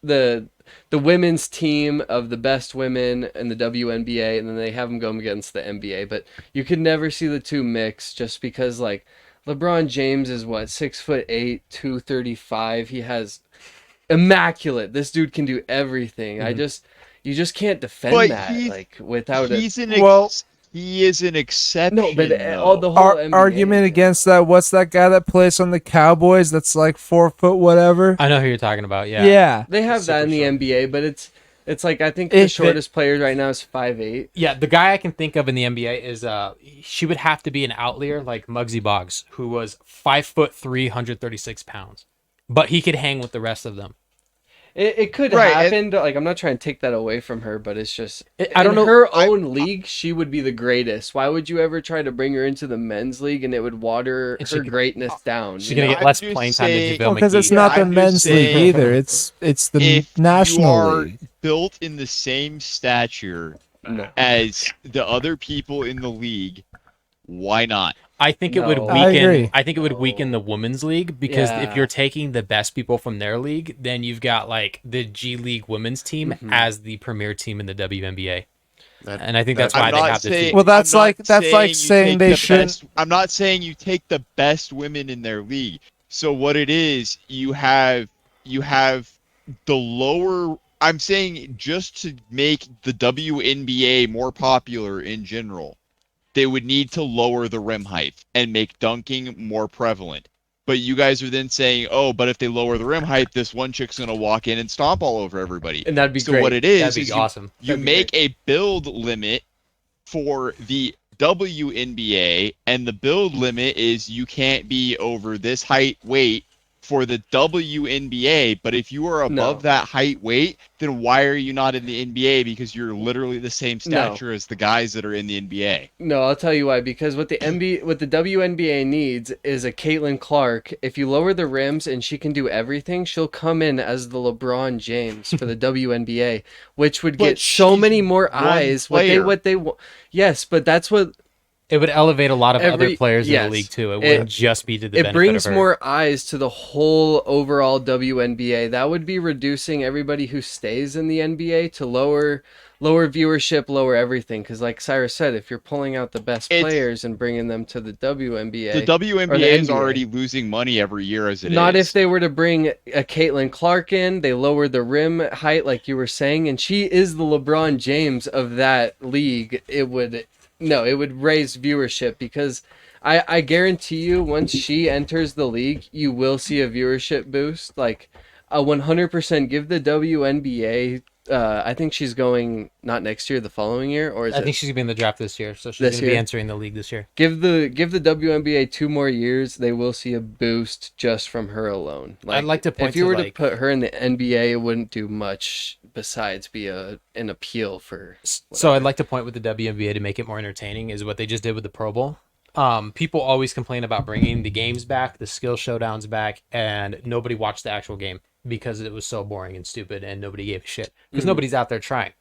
the women's team of the best women in the WNBA, and then they have them go against the NBA. But you could never see the two mix just because like LeBron James is what 6'8", 235. He has immaculate. This dude can do everything. You just can't defend But that he's- like without it. he is an exception. No, but though. all the whole NBA, argument against that. What's that guy that plays on the Cowboys? That's like 4 foot whatever. I know who you're talking about. Yeah. Yeah. they have that in the Super NBA, but it's like I think the If it- shortest player right now is 5'8". Yeah, the guy I can think of in the NBA is she would have to be an outlier like Muggsy Boggs, who was 5'3", 136 pounds, but he could hang with the rest of them. It could Right, happen. Like I'm not trying to take that away from her, but it's just I don't in know- her own league. She would be the greatest. Why would you ever try to bring her into the men's league and it would water And she her could- greatness down? She's you gonna know? get I'm less just playing time than saying- JaVale Because it's McGee. not the I'm just men's league saying, either. It's the if national you are league. built in the same stature No. as the other people in the league, why not? I think it would No. I agree. weaken. I think it would weaken the women's league because Yeah. if you're taking the best people from their league, then you've got like the G League women's team as the premier team in the WNBA, and I think that's why I'm they not have the saying- team. Well, that's I'm not like- that's like you saying take they the shouldn't- best- I'm not saying you take the best women in their league. So what it is, you have the lower. I'm saying just to make the WNBA more popular in general, they would need to lower the rim height and make dunking more prevalent. But you guys are then saying, oh, but if they lower the rim height, this one chick's gonna walk in and stomp all over everybody. And that'd be So great. what it is That'd be awesome. you That'd be make a build limit for the WNBA, and the build limit is you can't be over this height, weight, for the WNBA, but if you are above No. that height weight, then why are you not in the NBA? Because you're literally the same No. stature as the guys that are in the NBA. No, I'll tell you why. Because what the WNBA needs is a Caitlin Clark. If you lower the rims and she can do everything, she'll come in as the LeBron James for the WNBA, which would But get so she's many more one eyes. player. Yes, but that's what It would elevate a lot of other players in yes. the league too. It wouldn't just be to the it benefit brings of her. more eyes to the whole overall WNBA. That would be reducing everybody who stays in the NBA to lower viewership, lower everything. Because like Cyrus said, if you're pulling out the best players and bringing them to the WNBA, The or the WNBA is NBA. already losing money every year as it is. Not if they were to bring a Caitlin Clark in. They lower the rim height, like you were saying, and she is the LeBron James of that league. It would raise viewership because I guarantee you, once she enters the league, you will see a viewership boost. Like a 100%. Give the WNBA. I think she's going not next year, the following year, or is I it? think she's gonna be in the draft this year, so she's This gonna be year? entering the league this year. Give the WNBA 2 more years, they will see a boost just from her alone. I'd like to point if you to, were like- to put her in the NBA, it wouldn't do much besides be an appeal for. So I'd like to point with the WNBA to make it more entertaining is what they just did with the Pro Bowl. People always complain about bringing the games back, the skill showdowns back, and nobody watched the actual game because it was so boring and stupid and nobody gave a shit because nobody's out there trying.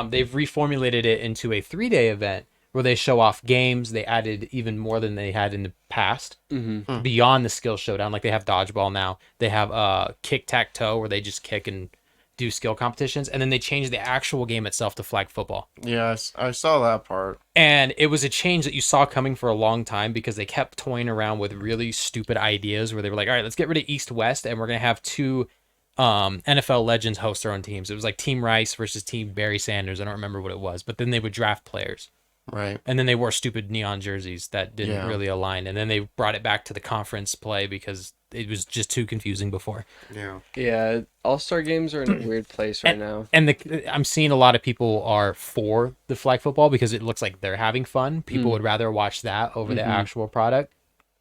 They've reformulated it into a 3-day event where they show off games. They added even more than they had in the past beyond the skill showdown. Like they have dodgeball now. They have kick-tac-toe where they just kick and do skill competitions. And then they changed the actual game itself to flag football. Yes, I saw that part. And it was a change that you saw coming for a long time because they kept toying around with really stupid ideas where they were like, all right, let's get rid of East-West and we're going to have 2 NFL legends host their own teams. It was like Team Rice versus Team Barry Sanders. I don't remember what it was, but then they would draft players. Right. And then they wore stupid neon jerseys that didn't really align. And then they brought it back to the conference play because it was just too confusing before. Yeah. Yeah, All-Star games are in a weird place right now. And I'm seeing a lot of people are for the flag football because it looks like they're having fun. People would rather watch that over the actual product.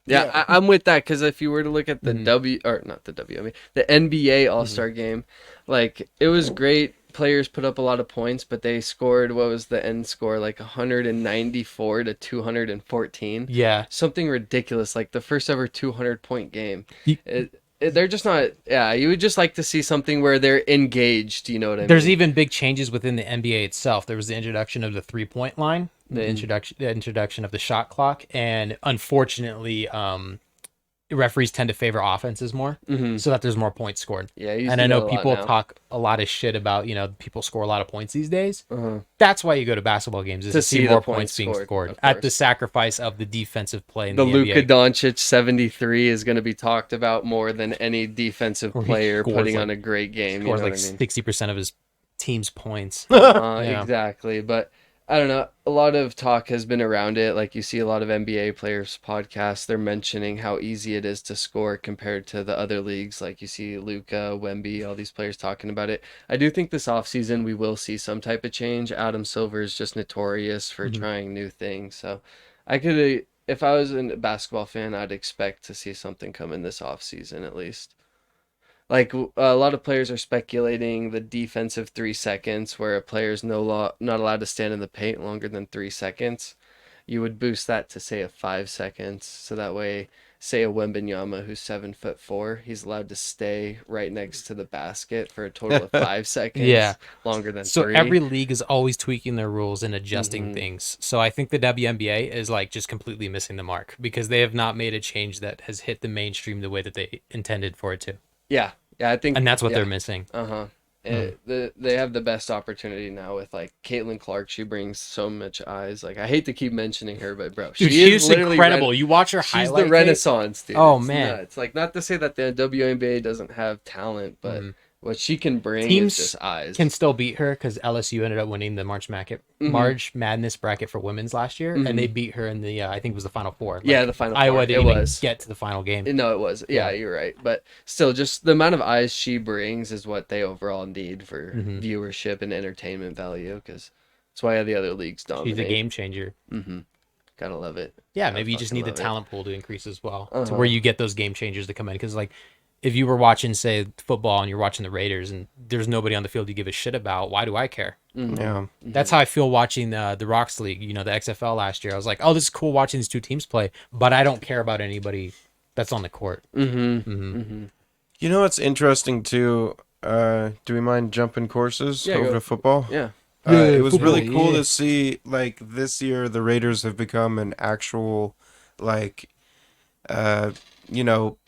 Yeah, I'm with that because if you were to look at the the NBA All-Star game, like it was great. Players put up a lot of points, but they scored, what was the end score, like 194 to 214? Yeah. Something ridiculous, like the first ever 200-point game. You- They're just not, you would just like to see something where they're engaged, you know what I mean? There's even big changes within the NBA itself. There was the introduction of the 3-point line, the introduction of the shot clock, and unfortunately, referees tend to favor offenses more, so that there's more points scored. Yeah, you and see I know that a lot people now. talk a lot of shit about, people score a lot of points these days. That's why you go to basketball games, is to see see the more points points being scored, scored of at course. the sacrifice of the defensive play in The the Luka NBA. Doncic 73 is going to be talked about more than any defensive Or he player scores putting like- on a great game. You know Scores what like I mean? 60% of his team's points. Yeah. Exactly. But I don't know. A lot of talk has been around it. Like you see a lot of NBA players' podcasts, they're mentioning how easy it is to score compared to the other leagues. Like you see Luka, Wemby, all these players talking about it. I do think this offseason we will see some type of change. Adam Silver is just notorious for trying new things. So I could, if I was a basketball fan, I'd expect to see something come in this offseason at least. Like a lot of players are speculating the defensive 3 seconds, where a player's not allowed to stand in the paint longer than 3 seconds. You would boost that to say a 5 seconds, so that way, say a Wembanyama who's 7'4", he's allowed to stay right next to the basket for a total of 5 seconds. Yeah. Longer than So 3. every league is always tweaking their rules and adjusting things. So I think the WNBA is like just completely missing the mark because they have not made a change that has hit the mainstream the way that they intended for it to. Yeah, I think, And that's what they're missing. They have the best opportunity now with like Caitlin Clark. She brings so much eyes. Like I hate to keep mentioning her, but bro, Dude, she is she's literally incredible. You watch her she's highlight the tape. Renaissance, dude. Oh, It's man. nuts. Like not to say that the WNBA doesn't have talent, but what she can bring Teams is just eyes. can still beat her because LSU ended up winning the March Madness bracket for women's last year, and they beat her in the I think it was the Final Four. Like, Yeah, the Final Iowa Four. didn't It even was. get to the final game. No, it was. Yeah, you're right. But still, just the amount of eyes she brings is what they overall need for viewership and entertainment value. Because that's why the other leagues dominate. She's a game changer. Gotta love it. Yeah, I maybe you just fucking need the love it. talent pool to increase as well, to where you get those game changers to come in. Because like if you were watching, say, football and you're watching the Raiders and there's nobody on the field you give a shit about, why do I care? Yeah. That's how I feel watching the Rocks League, the XFL last year. I was like, oh, this is cool watching these two teams play, but I don't care about anybody that's on the court. You know what's interesting too? Do we mind jumping courses Yeah, over go. to football? Yeah. It was football, really cool yeah. to see, like, this year the Raiders have become an actual, like, you know,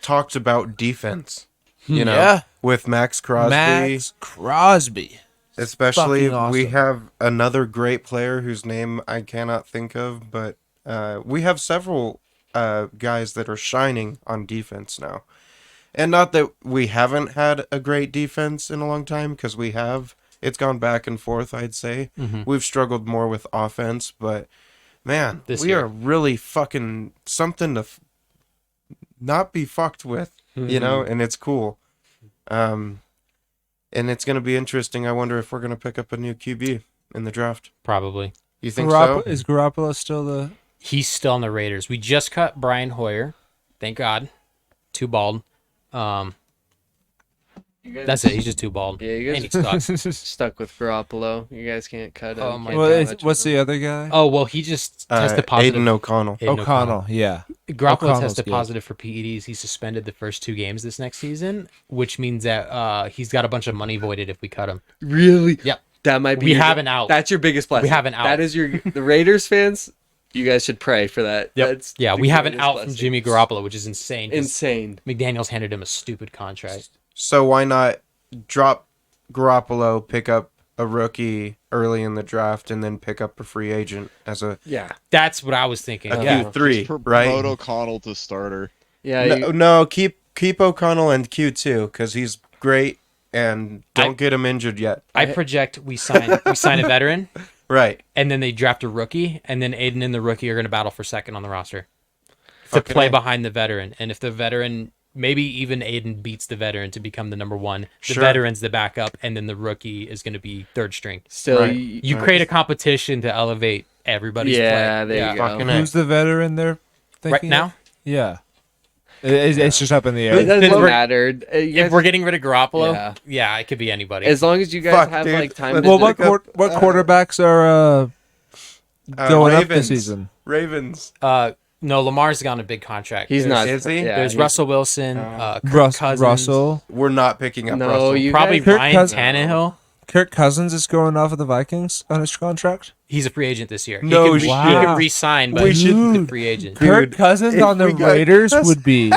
talked about defense. You know, Yeah. with Max Crosby. Max Crosby. Especially, Fucking awesome. we have another great player whose name I cannot think of, but we have several guys that are shining on defense now. And not that we haven't had a great defense in a long time, because we have. It's gone back and forth, I'd say. We've struggled more with offense, but man, This we year. are really fucking something to not be fucked with, and it's cool. And it's going to be interesting. I wonder if we're going to pick up a new QB in the draft. Probably. You think so? Is Garoppolo still the... He's still on the Raiders. We just cut Brian Hoyer. Thank God. Too bald. That's it. He's just too bald. Yeah, you And he guys sucks. stuck with Garoppolo. You guys can't cut him. Oh my Can't Well, do is- much what's with him. the other guy? Oh, well, he just tested positive. Aiden O'Connell. Aiden O'Connell, yeah. Garoppolo O'Connell's tested good. positive for PEDs. He's suspended the first 2 games this next season, which means that he's got a bunch of money voided if we cut him. Really? Yep. That might be. We your- have an out. That's your biggest blessing. We have an out. That is the Raiders fans. You guys should pray for that. Yep. That's Yeah, the we have an greatest out from blessing. Jimmy Garoppolo, which is insane. 'Cause Insane. McDaniels handed him a stupid contract. So why not drop Garoppolo, pick up a rookie early in the draft, and then pick up a free agent as a Yeah. That's what I was thinking. Yeah. Yeah. Q3, Promote right? O'Connell to starter. Yeah. No, keep O'Connell and Q2 because he's great, and don't get him injured yet. I project we sign a veteran, Right. and then they draft a rookie, and then Aiden and the rookie are going to battle for second on the roster to Fucking play A. behind the veteran. And if the veteran, maybe even Aiden beats the veteran to become the number one, the Sure. veteran's the backup, and then the rookie is going to be third string. Still. Right. You create a competition to elevate everybody's Yeah, play. there you go. Fucking A. Who's the veteran there? Right now, of? Yeah. It's just up in the It air. doesn't We're- matter. You if guys- we're getting rid of Garoppolo, Yeah. yeah, it could be anybody. as long as you guys Fuck, have dude. like time. Let's to Well, pick what up, quarterbacks are going up this Ravens. season? Ravens. No, Lamar's got a big contract. He's not. Is he? Yeah, There's he's- Russell Wilson, Kirk Cousins, Russell. We're not picking up No, Russell. you probably guys- Kirk Ryan Cousins- Tannehill. Kirk Cousins is going off of the Vikings on his contract. He's a free agent this year. No he shit. can re-sign, but We he's should- a free agent. Kirk Cousins if on the we got Raiders Cousins- would be.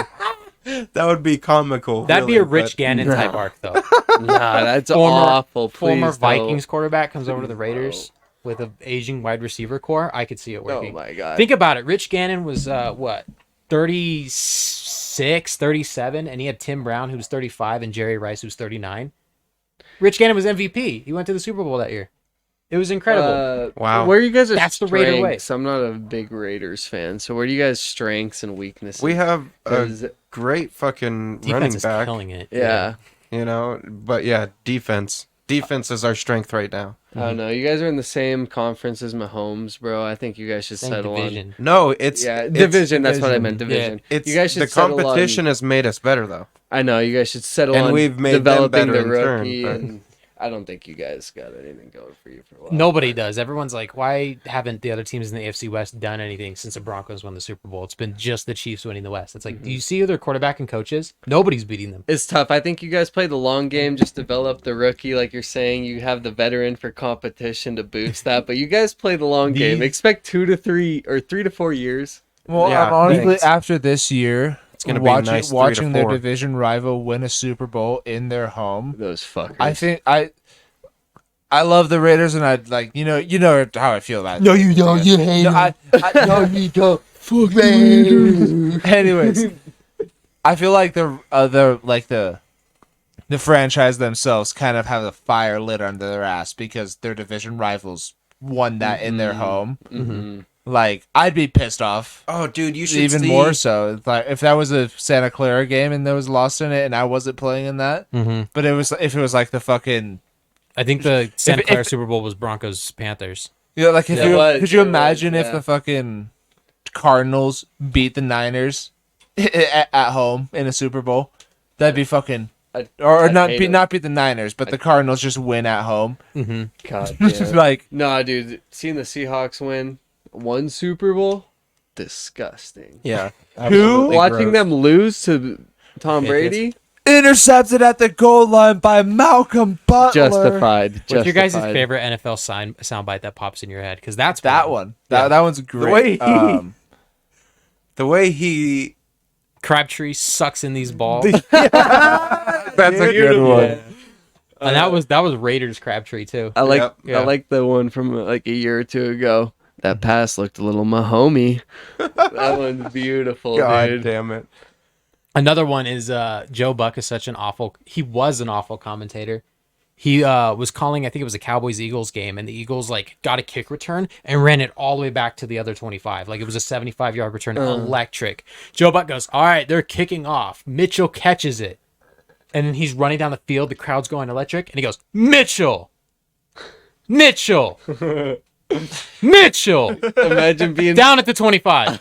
That would be comical. That'd be really, a Rich but- Gannon type arc, though. Nah, that's Former- awful. Please Former don't. Vikings quarterback comes over to the Raiders with an aging wide receiver core. I could see it Oh working. my god. Think about it. Rich Gannon was, 36, 37, and he had Tim Brown, who was 35, and Jerry Rice, who was 39. Rich Gannon was MVP. He went to the Super Bowl that year. It was incredible. Wow. Where you guys are That's the Raider way. strengths? I'm not a big Raiders fan. So where do you guys strengths and weaknesses? We have a 'Cause- great fucking Defense running is back, killing it. yeah. But yeah, defense. Defense is our strength right now. I don't know. You guys are in the same conference as Mahomes, bro. I think you guys should Same settle division. No, it's on. Yeah, it's- division. That's what I meant. division. Division. It's you guys should the settle competition On, has made us better though. I know you guys should settle And on we've made them developing better the in turn, rookie. but- And I don't think you guys got anything going for you for a while. Nobody does. Everyone's like, why haven't the other teams in the AFC West done anything since the Broncos won the Super Bowl? It's been just the Chiefs winning the West. It's like, do you see who their quarterback and coach is? Nobody's beating them. It's tough. I think you guys play the long game, just develop the rookie, like you're saying. You have the veteran for competition to boost that, but you guys play the long game. Expect 2 to 3 or 3 to 4 years. Well, Yeah, I'm honestly thanks. after this year, It's gonna be a nice 3 to watching their 4. division rival win a Super Bowl in their home. Those fuckers. I think I love the Raiders, and I'd like you know how I feel about it. No, you don't. You hate No, no, you don't. Fuck Raiders. anyways, I feel like the franchise themselves kind of have a fire lit under their ass because their division rivals won that in their home. Mm-hmm. Like, I'd be pissed off. Oh, dude, you should Even see... more so. Like, if that was a Santa Clara game and there was lost in it and I wasn't playing in that, but if it was like the fucking, I think the Santa if- Clara Super Bowl was Broncos Panthers. like if Yeah, it you was, could you it was, imagine if yeah. the fucking Cardinals beat the Niners at home in a Super Bowl. That'd be fucking, I'd not hate beat 'em. not beat the Niners, but the Cardinals just win at home. Mm-hmm. God damn. Like, Nah, dude, seeing the Seahawks win one Super Bowl, disgusting. Yeah. Who? absolutely Watching gross. them lose to Tom Brady, intercepted at the goal line by Malcolm Butler. justified. What's your guys' justified. favorite NFL soundbite that pops in your head? Because that's That one. Yeah. That one's great. The way he Crabtree sucks in these balls, That's a good one. and that was Raiders Crabtree too. I like Yep. Yeah. I like the one from like a year or two ago. That pass looked a little Mahomey. That one's beautiful, God dude. damn it. Another one is Joe Buck is such an awful. He was an awful commentator. He was calling, I think it was a Cowboys-Eagles game, and the Eagles like got a kick return and ran it all the way back to the other 25. Like it was a 75-yard return, electric. Joe Buck goes, "All right, they're kicking off. Mitchell catches it." And then he's running down the field, the crowd's going electric, and he goes, "Mitchell! Mitchell! Mitchell!" Imagine being Down at the 25.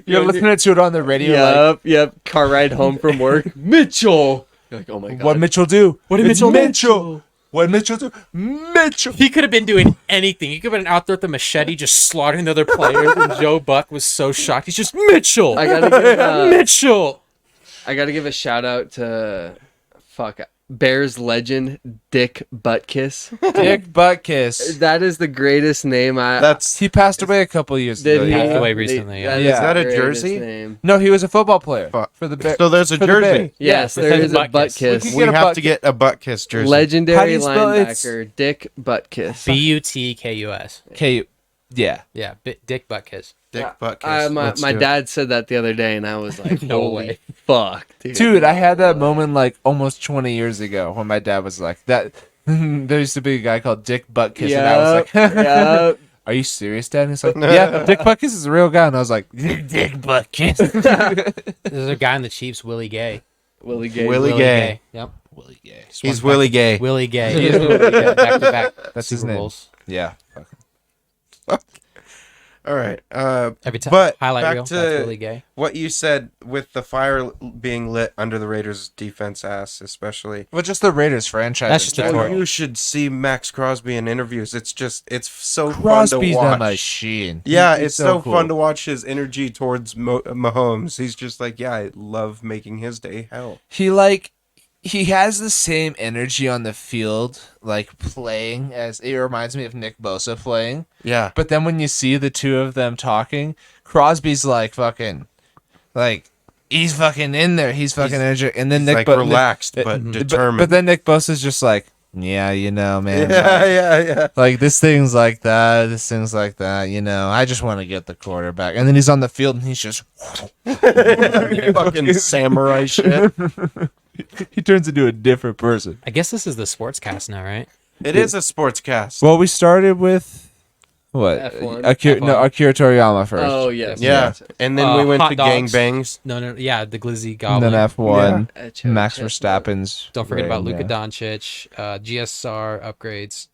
You're listening to it on the radio. Yep. Car ride home from work. Mitchell. You're like, oh my Like, god. what Mitchell do? What did It's Mitchell do? Mitchell. What did Mitchell do? Mitchell. He could have been doing anything. He could have been out there with the machete just slaughtering the other players, and Joe Buck was so shocked. He's just, "Mitchell! I gotta give Mitchell!" I gotta give a shout out to Bears legend Dick Buttkiss. Dick Buttkiss. That is the greatest name That's He passed away a couple years Did ago. he? yeah. Passed away recently, yeah. That Yeah. is Is that a the greatest jersey? name. No, he was a football player Fuck. for the Bears. so there's a for the jersey. Bears. Yes, it there says is a Buttkiss. Buttkiss. We We get a have buck- to get a butt kiss jersey. How do Legendary you spell it? linebacker Dick Buttkiss. Butkus. Okay, yeah. Yeah, Dick Butkus. Dick butt kiss. My Let's do it. dad said that the other day, and I was like, No holy way. fuck, dude. Dude, I had that moment like almost 20 years ago when my dad was like that. There used to be a guy called Dick Buttkiss, and I was like, yeah. "Are you serious, Dad?" And he's like, "Yeah, Dick Buttkiss is a real guy." And I was like, "Dick Buttkiss." There's a guy in the Chiefs, Willie Gay. Willie Gay. Willie Gay. Yep. Willie Gay. He's Willie Gay. Willie Gay. He is Willie Gay. Back to back. That's Super his name. Bowls. Yeah. All right. Every time. But Highlight back reel. to- That's Willie Gay. What you said with the fire being lit under the Raiders' defense ass, especially. Well, just the Raiders franchise. That's just in a general. You should see Max Crosby in interviews. It's so Crosby's fun to a watch. machine. Yeah, He's it's so cool. fun to watch his energy towards Mahomes. He's just like, yeah, I love making his day hell. He has the same energy on the field, like playing as it reminds me of Nick Bosa playing. Yeah. But then when you see the two of them talking, Crosby's like fucking, like he's fucking in there. He's fucking energetic, and then He's Nick like Bo- relaxed Nick- but but- determined. But then Nick Bosa's just like, yeah, you know, man. yeah. Like this thing's like that, this thing's like that, you know. I just want to get the quarterback, and then he's on the field and he's just Fucking samurai shit. he turns into a different person. I guess this is the sportscast now, right? It is a sports cast. Well, we started with what? F1. Akira Toriyama first. Oh, yes. yeah. yes. And then we went hot to dogs. gangbangs. No. Yeah, the Glizzy And Goblin. then F1, Yeah. Max Verstappen's. Don't forget about reign, Luka yeah. Uh, Doncic, GSR upgrades.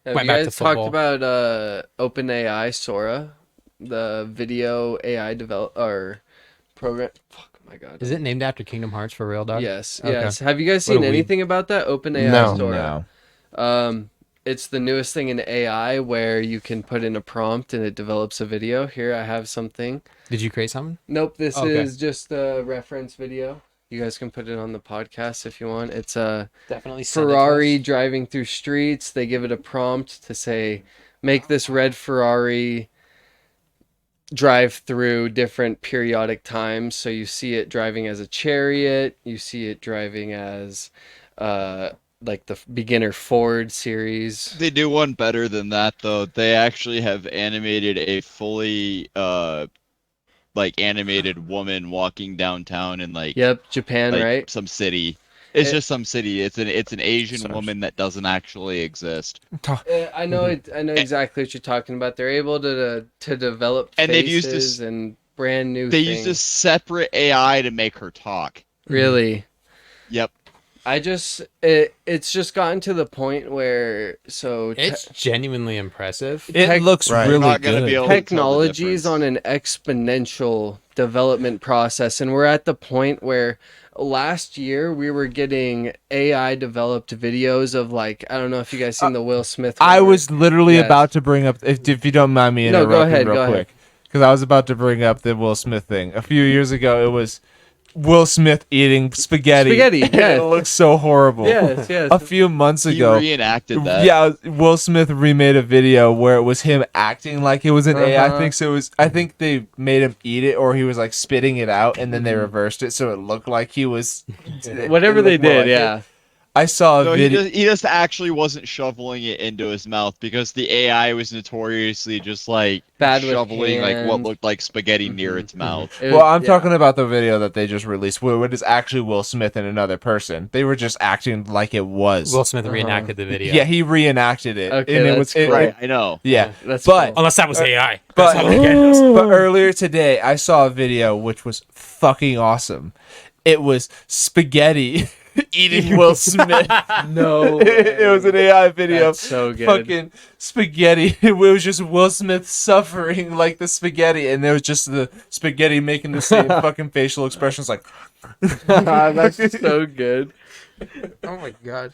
Have Went you back to guys talked football. about OpenAI Sora, the video AI develop program? Fuck, oh my god. Is it named after Kingdom Hearts for real, dog? Yes, Okay. yes. Have you guys What a seen weeb. anything about that OpenAI No. Sora? No. It's the newest thing in AI where you can put in a prompt and it develops a video. Here, I have something. Did you create something? Nope, this Okay. is just a reference video. You guys can put it on the podcast if you want. It's a Definitely. Ferrari driving through streets. They give it a prompt to say, make this red Ferrari drive through different periodic times. So you see it driving as a chariot. You see it driving as like the beginner Ford series. They do one better than that though. They actually have animated a fully like animated woman walking downtown in like Yep, Japan, like right? some city. It's It- just some city. It's an Asian Sorry. woman that doesn't actually exist. I know it. I know exactly what you're talking about. They're able to develop And they've used faces this- and brand new They things. used a separate AI to make her talk. Really. Yep. It's just gotten to the point where It's genuinely impressive. It looks Right. really You're not gonna good. be able to tell the technology is on difference. an exponential development process, and we're at the point where last year we were getting AI developed videos of, like, I don't know if you guys seen the Will Smith I one. was literally Yes. about to bring up, if you don't mind me No, interrupting go ahead, real go ahead. quick, because I was about to bring up the Will Smith thing. A few years ago, it was Will Smith eating spaghetti. Spaghetti, And yes. it looks so horrible. Yes, yes. A few months He ago, reenacted that. yeah, Will Smith remade a video where it was him acting like it was an AI Uh-huh. thing. So it was, I think they made him eat it, or he was like spitting it out, and then Mm-hmm. they reversed it so it looked like he was. Whatever it they looked more did, like it. yeah. I saw a No, video. he just actually wasn't shoveling it into his mouth because the AI was notoriously just like Bad with shoveling like what hands. looked like spaghetti near its mouth. It Well, was- I'm yeah. talking about the video that they just released, where it is actually Will Smith and another person. They were just acting like it was. Will Smith reenacted the video. Yeah, he reenacted it. Okay, and it that's was cool. Right, I know. yeah, That's but cool. Unless that was AI. but, That's how we get this. but earlier today, I saw a video which was fucking awesome. It was spaghetti eating Will Smith. No, It was an AI video. That's so good. Fucking spaghetti. It was just Will Smith suffering like the spaghetti, and there was just the spaghetti making the same fucking facial expressions, like. That's so good. Oh my god.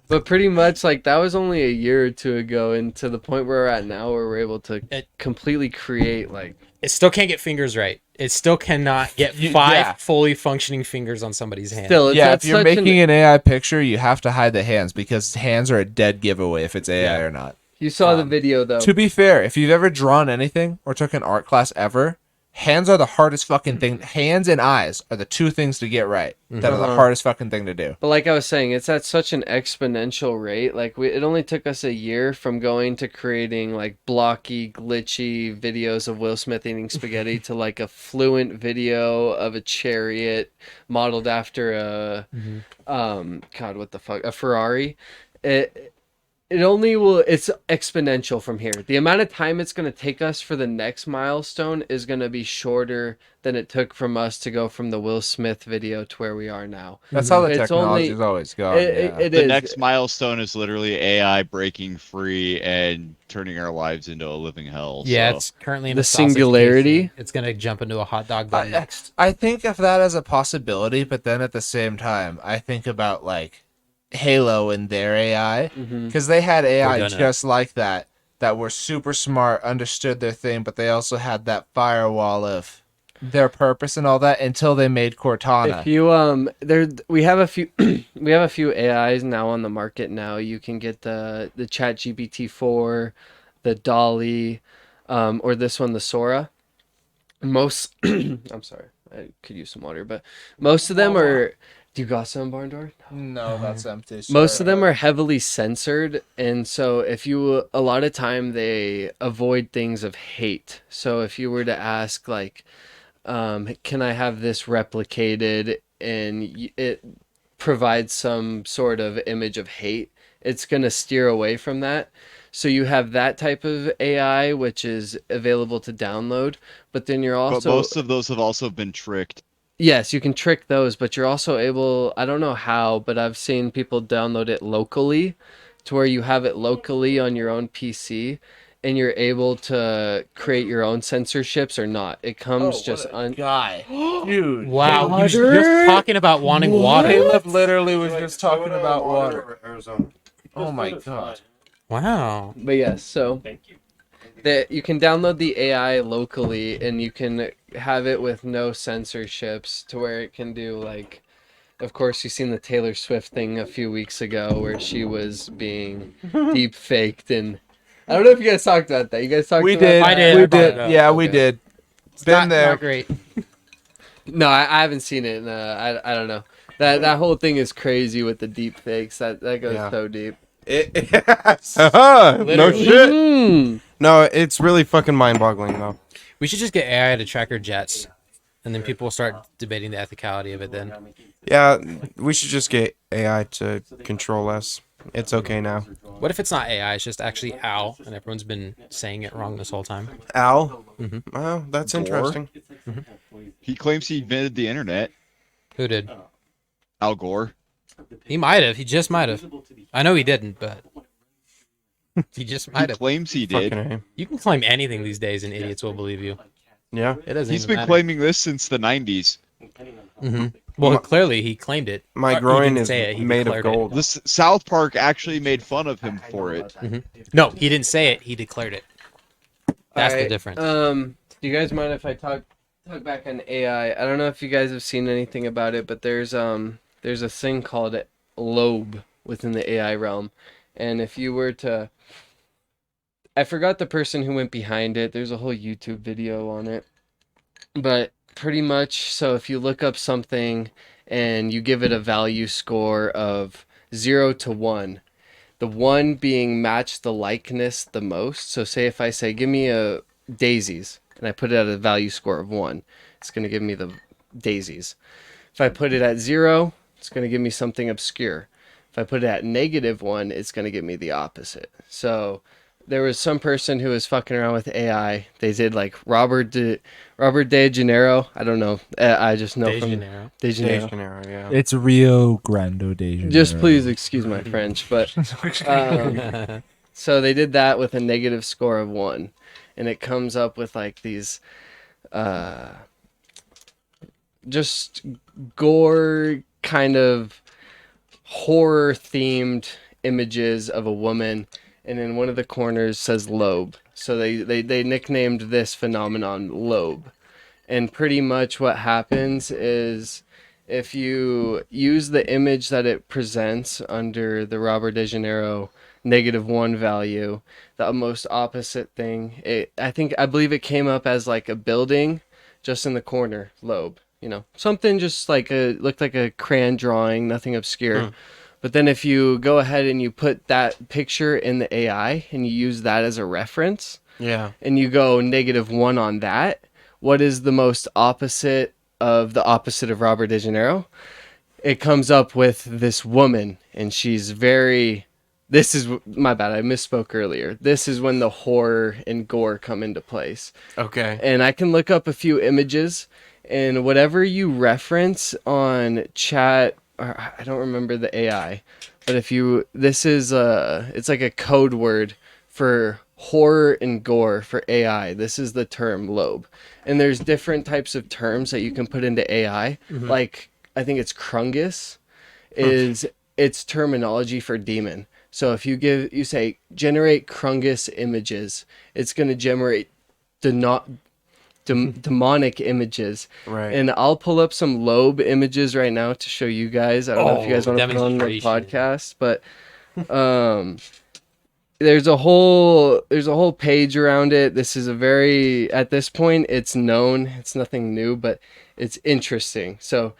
But pretty much, like, that was only a year or two ago, and to the point where we're at now, where we're able to completely create, like, It still can't get fingers right. It still cannot get You- five yeah. fully functioning fingers on somebody's hand. still, it's Yeah, at if you're such making an AI picture, you have to hide the hands because hands are a dead giveaway if it's AI Yeah. or not. You saw the video, though. To be fair, if you've ever drawn anything or took an art class ever, hands are the hardest fucking thing. Hands and eyes are the two things to get right. That are the hardest fucking thing to do. But like I was saying, it's at such an exponential rate. Like, it only took us a year from going to creating like blocky, glitchy videos of Will Smith eating spaghetti to like a fluent video of a chariot modeled after a God, what the fuck, a Ferrari. It only will, it's exponential from here. The amount of time it's going to take us for the next milestone is going to be shorter than it took from us to go from the Will Smith video to where we are now. That's how the It's technology's only- always gone. It The is. next milestone is literally AI breaking free and turning our lives into a living hell. Yeah, so. it's currently in The a sausage singularity. casing. It's gonna jump into a hot dog bun next. I think of that as a possibility, but then at the same time, I think about like Halo and their AI because they had AI They're gonna- just like that were super smart, understood their thing, but they also had that firewall of their purpose and all that until they made Cortana. If you we have a few we have a few AIs now on the market now. You can get the Chat GPT-4, the Dolly, or this one, the Sora. Most I'm sorry, I could use some water, but most of them are. Do you got some, Barn Door? No, that's empty. Most of them are heavily censored, and so if you, a lot of time they avoid things of hate. So if you were to ask like, can I have this replicated, and it provides some sort of image of hate, it's gonna steer away from that. So you have that type of AI which is available to download, but then you're But also most of those have also been tricked. yes, you can trick those, but you're also able, I don't know how, but I've seen people download it locally to where you have it locally on your own PC and you're able to create your own censorships or not. It comes just guy, dude. Wow, you Water? just talking about wanting water. Caleb literally was just talking about water. Arizona. Oh my god. Wow. But yes, so you can download the AI locally and you can have it with no censorships to where it can do like, of course you've seen the Taylor Swift thing a few weeks ago where she was being deep faked, and I don't know if you guys talked about that. You guys talked We about did. that? I did. We I brought did. it up. Yeah, we Okay. did. It's Been not, there. Not great. No, I haven't seen it. And, I don't know. That whole thing is crazy with the deep fakes. That goes Yeah. so deep. No Literally. shit. Mm. No, it's really fucking mind-boggling though. We should just get AI to track our jets, and then people will start debating the ethicality of it. Then Yeah, we should just get AI to control us. It's okay now. what if it's not AI? It's just actually Al, and everyone's been saying it wrong this whole time. Al? Mhm. Oh, that's Gore? interesting. He claims he invented the internet. Who did? Al Gore. He might have. He just might have. I know he didn't, but he just He might have. claims he did. Fucking A. You can claim anything these days, and idiots will believe you. Yeah. It doesn't He's even been matter. claiming this since the 90s. Well, clearly he claimed it. My Or he groin didn't is say it, he made of declared it. gold. This South Park actually made fun of him for it. No, he didn't say it. He declared it. That's the Alright, difference. Do you guys mind if I talk back on AI? I don't know if you guys have seen anything about it, but there's a thing called Loeb within the AI realm, and if you were to, I forgot the person who went behind it. There's a whole YouTube video on it, but pretty much, so if you look up something and you give it a value score of 0 to 1, the 1 being match the likeness the most. So say if I say, give me a daisies, and I put it at a value score of 1, it's going to give me the daisies. If I put it at 0, it's going to give me something obscure. If I put it at -1, it's going to give me the opposite. So there was some person who was fucking around with AI. They did like Robert De Janeiro. I don't know. I just know De from Janeiro. De Janeiro. De Janeiro, yeah. It's Rio Grande de Janeiro. Just please excuse my French, but so they did that with a negative score of 1, and it comes up with like these just gore kind of horror themed images of a woman, and in one of the corners says Loeb. So they nicknamed this phenomenon Loeb. And pretty much what happens is if you use the image that it presents under the Robert De Janeiro -1 value, the most opposite thing, I believe it came up as like a building just in the corner, Loeb. You know, something just like looked like a crayon drawing, nothing obscure. But then if you go ahead and you put that picture in the AI and you use that as a reference, Yeah. and you go -1 on that, what is the most opposite of the opposite of Robert De Janeiro? It comes up with this woman, and she's this is my bad, I misspoke earlier. This is when the horror and gore come into place. Okay. And I can look up a few images, and whatever you reference on chat, or I don't remember the AI, but it's like a code word for horror and gore for AI. This is the term Loeb. And there's different types of terms that you can put into AI. Like, I think it's Krungus is its terminology for demon. So if you say generate Krungus images, it's going to generate demonic images. Right. And I'll pull up some Loeb images right now to show you guys. I don't know if you guys want to put it on the demonstration. podcast, but there's a whole page around it. This is at this point it's known. It's nothing new, but it's interesting. So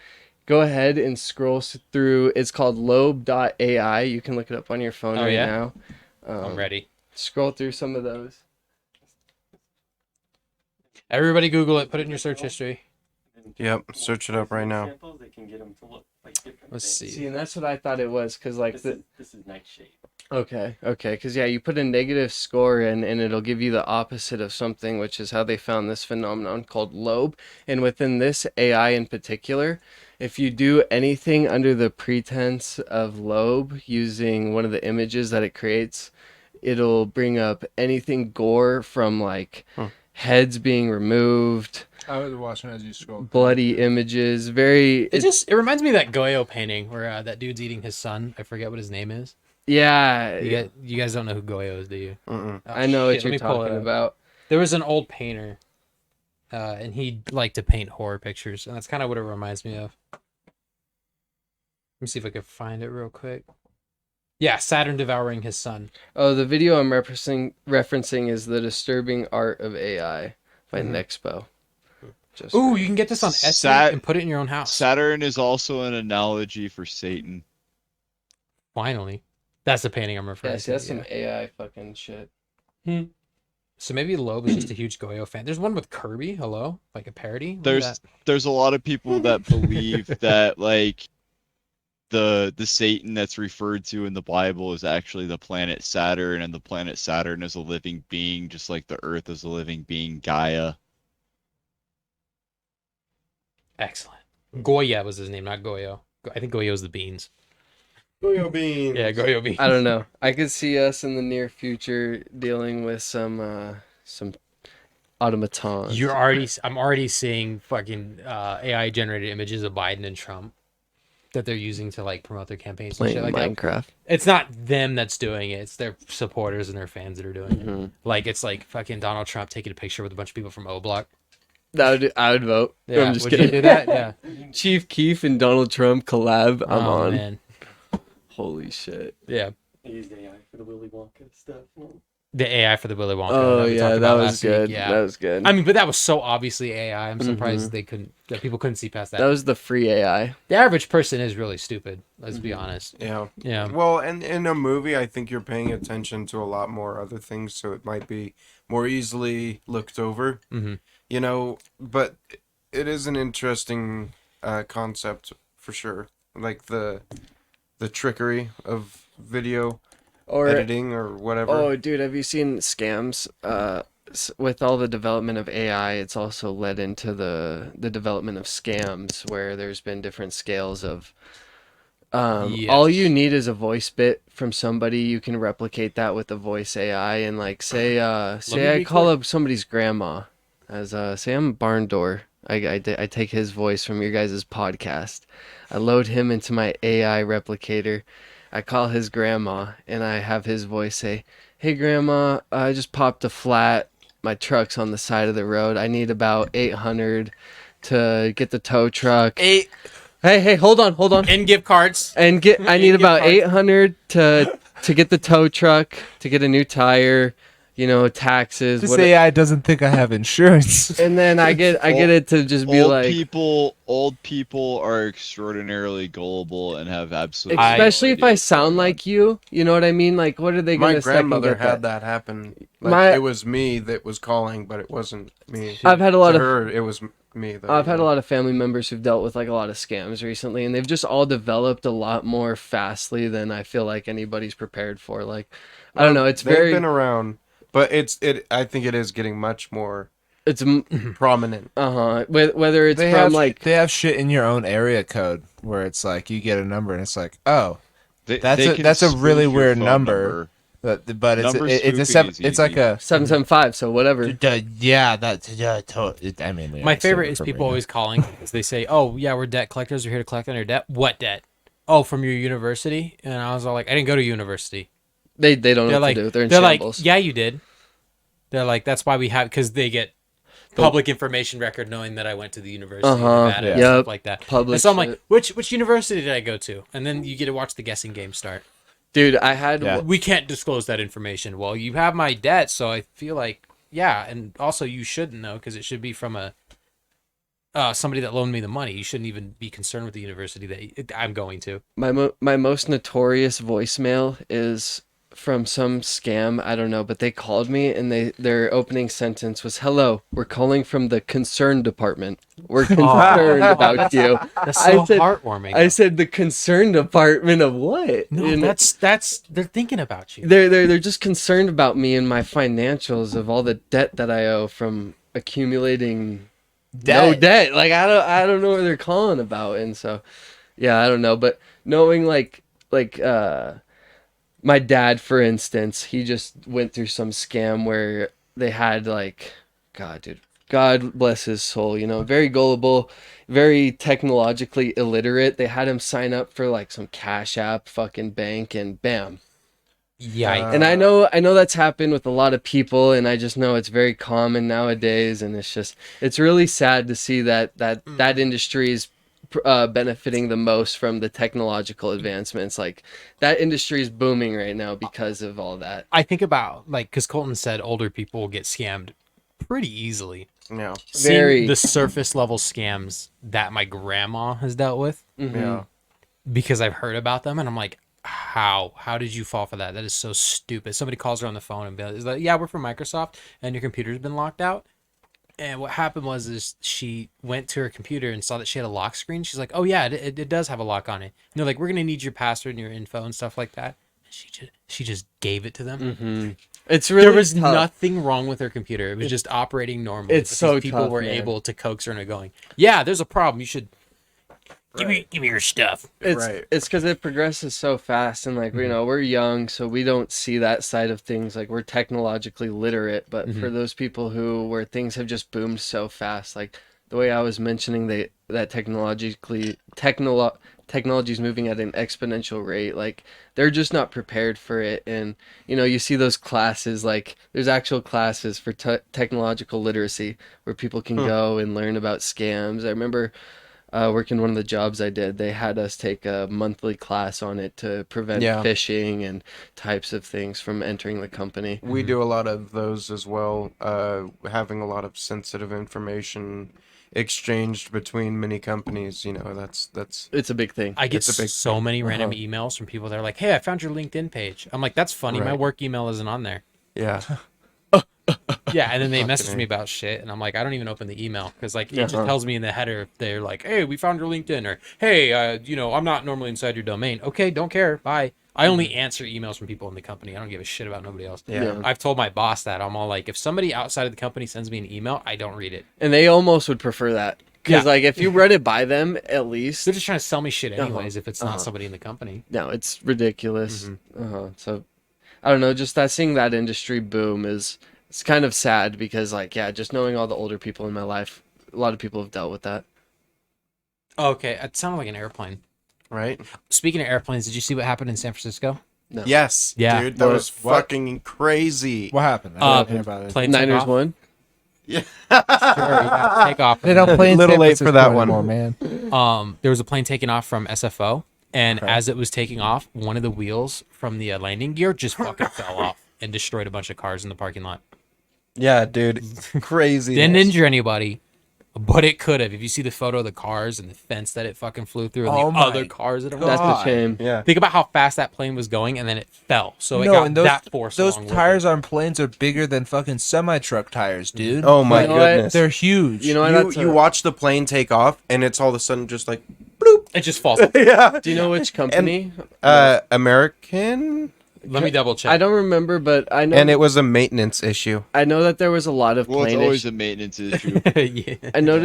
go ahead and scroll through. It's called Loeb.ai. You can look it up on your phone now. I'm ready. Scroll through some of those. Everybody Google it. Put it in your search history. Yep. Search it up right now. Let's see. See, and that's what I thought it was, because like this is nightshade. Okay, because yeah, you put a negative score in, and it'll give you the opposite of something, which is how they found this phenomenon called Loeb. And within this AI in particular, if you do anything under the pretense of Loeb using one of the images that it creates, it'll bring up anything gore from like heads being removed, I was watching as you scrolled. bloody images. It reminds me of that Goyo painting where that dude's eating his son. I forget what his name is. Yeah, You guys don't know who Goyo is, do you? Mm-mm. Oh, I know shit, what let you're me pull it talking up. about. There was an old painter, and he liked to paint horror pictures, and that's kind of what it reminds me of. Let me see if I can find it real quick. Yeah, Saturn devouring his son. Oh, the video I'm referencing is The Disturbing Art of AI by Nexpo. Just Ooh, you can get this on Etsy and put it in your own house. Saturn is also an analogy for Satan. Finally. That's the painting I'm referring yeah, to. see, that's some AI fucking shit. So maybe Loeb is just a huge Goyo fan. There's one with Kirby, hello? Like a parody? What is There's a lot of people that believe that like the Satan that's referred to in the Bible is actually the planet Saturn, and the planet Saturn is a living being, just like the Earth is a living being, Gaia. Excellent. Goya was his name, not Goyo. I think Goyo is the beans. Goyo beans. Yeah, Goyo beans. I don't know. I could see us in the near future dealing with some automatons. I'm already seeing fucking AI generated images of Biden and Trump that they're using to like promote their campaigns and playing shit like that. Minecraft. It's not them that's doing it. It's their supporters and their fans that are doing Mm-hmm. it. Like it's like fucking Donald Trump taking a picture with a bunch of people from O Block. I would vote. Yeah, I'm just would kidding. you do that? Yeah. Chief Keef and Donald Trump collab. I'm Oh, on. man. Holy shit. Yeah. I used AI for the Willy Wonka stuff. The AI for the Willy Wonka. Oh that we yeah, talked that about was last week. good. Yeah. That was good. I mean, but that was so obviously AI. I'm surprised Mhm. that people couldn't see past that. That was the free AI. The average person is really stupid. Let's be honest. Yeah. Yeah. Well, and in a movie, I think you're paying attention to a lot more other things, so it might be more easily looked over. Mm-hmm. You know, but it is an interesting concept for sure. Like the trickery of video Or editing or whatever. oh, dude, have you seen scams? With all the development of AI, it's also led into the development of scams, where there's been different scales of. All you Yes. need is a voice bit from somebody. You can replicate that with the voice AI, and like say me I be call clear. up somebody's grandma as say I'm barn door. I take his voice from your guys' podcast. I load him into my AI replicator. I call his grandma and I have his voice say, "Hey grandma, I just popped a flat. My truck's on the side of the road. I need about 800 to get the tow truck." Hey, hold on. And gift cards. And I need gift about cards. 800 to get the tow truck, to get a new tire, taxes, This what. AI doesn't think I have insurance. And then I get it to just be like, Old people are extraordinarily gullible and have absolutely no especially if idea I what's sound going on. like you know what I mean? Like, what are they My gonna second grandmother get had that? that happen. Like, My- it was me that was calling, but it wasn't me. I've had a lot To of her, it was me. That, I've had a lot of family members who've dealt with like a lot of scams recently, and they've just all developed a lot more fastly than I feel like anybody's prepared for. Like, I don't know, it's They've very, been around, but I think it is getting much more it's prominent. whether it's They from have like they have shit in your own area code where it's like you get a number and it's like, oh, They that's can a really spoof your weird phone number. But Number it's spoofing is it's like easy. a 775, so whatever. yeah I mean yeah, My it's favorite different is for people me. always calling because they say, "Oh yeah, we're debt collectors. We're here to collect on your debt." What debt? Oh, from your university. And I was all like, "I didn't go to university." They don't know They're what like, to do. They're in they're like, shambles. "Yeah, you did." They're like, "That's why we have," because they get public information record knowing that I went to the University of Nevada and yeah. stuff like that. Public And so I'm like, shit. which university did I go to? And then you get to watch the guessing game start. Dude, I had Yeah. We can't disclose that information. Well, you have my debt, so I feel like, yeah, and also you shouldn't know because it should be from a somebody that loaned me the money. You shouldn't even be concerned with the university that I'm going to. my most notorious voicemail is from some scam, I don't know, but they called me and their opening sentence was, "Hello, we're calling from the concern department. We're concerned about you." That's I so said- heartwarming. I said, "The concern department of what?" no, And that's they're thinking about you. they're just concerned about me and my financials of all the debt that I owe from accumulating no debt. Like I don't know what they're calling about, and so yeah, I don't know. But knowing like my dad, for instance, he just went through some scam where they had like, God, dude, God bless his soul, very gullible, very technologically illiterate. They had him sign up for like some Cash App fucking bank, and bam. Yikes. And I know that's happened with a lot of people, and I just know it's very common nowadays, and it's really sad to see that industry is benefiting the most from the technological advancements. Like that industry is booming right now because of all that. I think about like because Colton said older people get scammed pretty easily. Yeah. Very. Seeing the surface level scams that my grandma has dealt with Yeah. because I've heard about them, and I'm like, how did you fall for that? That is so stupid. Somebody calls her on the phone and is like, "Yeah, we're from Microsoft, and your computer's been locked out." And what happened was she went to her computer and saw that she had a lock screen. She's like, "Oh yeah, it does have a lock on it." And they're like, "We're gonna need your password and your info and stuff like that." And she just gave it to them. It's really There was tough. nothing wrong with her computer. It was just operating normally. It's But so these people tough, were man. able to coax her into going, "Yeah, there's a problem. You should Give me your stuff. It's because it progresses so fast, and like you know, we're young, so we don't see that side of things. Like we're technologically literate, but for those people where things have just boomed so fast, like the way I was mentioning that technology is moving at an exponential rate, like they're just not prepared for it. And you know, you see those classes, like there's actual classes for technological literacy where people can go and learn about scams. I remember working one of the jobs I did, they had us take a monthly class on it to prevent phishing and types of things from entering the company. We do a lot of those as well, having a lot of sensitive information exchanged between many companies. You know, that's It's a big thing. I get It's a big so many random emails from people that are like, hey, I found your LinkedIn page. I'm like, that's funny. My Right. work email isn't on there. yeah. Yeah, and then they message Fucking me about shit, and I'm like, I don't even open the email because like it just tells me in the header they're like, hey, we found your LinkedIn, or hey, you know, I'm not normally inside your domain. Okay, don't care. Bye. I only answer emails from people in the company. I don't give a shit about nobody else. Yeah. I've told my boss that. I'm all like, if somebody outside of the company sends me an email, I don't read it. And they almost would prefer that. Because, Yeah. like, if you run it by them, at least. They're just trying to sell me shit anyways if it's not somebody in the company. No, it's ridiculous. So, I don't know. Just seeing that industry boom it's kind of sad because, like, yeah, just knowing all the older people in my life, a lot of people have dealt with that. Okay, it sounded like an airplane. Right. Speaking of airplanes, did you see what happened in San Francisco? No. Yes. Yeah. Dude, that was What? fucking crazy. What happened? I didn't hear about it. Plane Niners took off. won. Sure, yeah, take off. They don't play in Little San late for Francisco that one. anymore, man. There was a plane taking off from SFO, and as it was taking off, one of the wheels from the landing gear just fucking fell off and destroyed a bunch of cars in the parking lot. Yeah, dude. Crazy. Didn't injure anybody, but it could have. If you see the photo of the cars and the fence that it fucking flew through, and Oh the my other cars that are That's God. a shame. Yeah. think about how fast that plane was going, and then it fell. So it No, got and those that force. those along with tires it. on planes are bigger than fucking semi truck tires, dude. Oh my You know what? goodness. They're huge. You know what? you That's you a- watch the plane take off and it's all of a sudden just like It just falls. yeah. Do you know which company? American, Let me double check. I don't remember, but I know. and it was a maintenance issue. I know that there was a lot of Well, it's plane always issues. a maintenance issue. Yeah. I know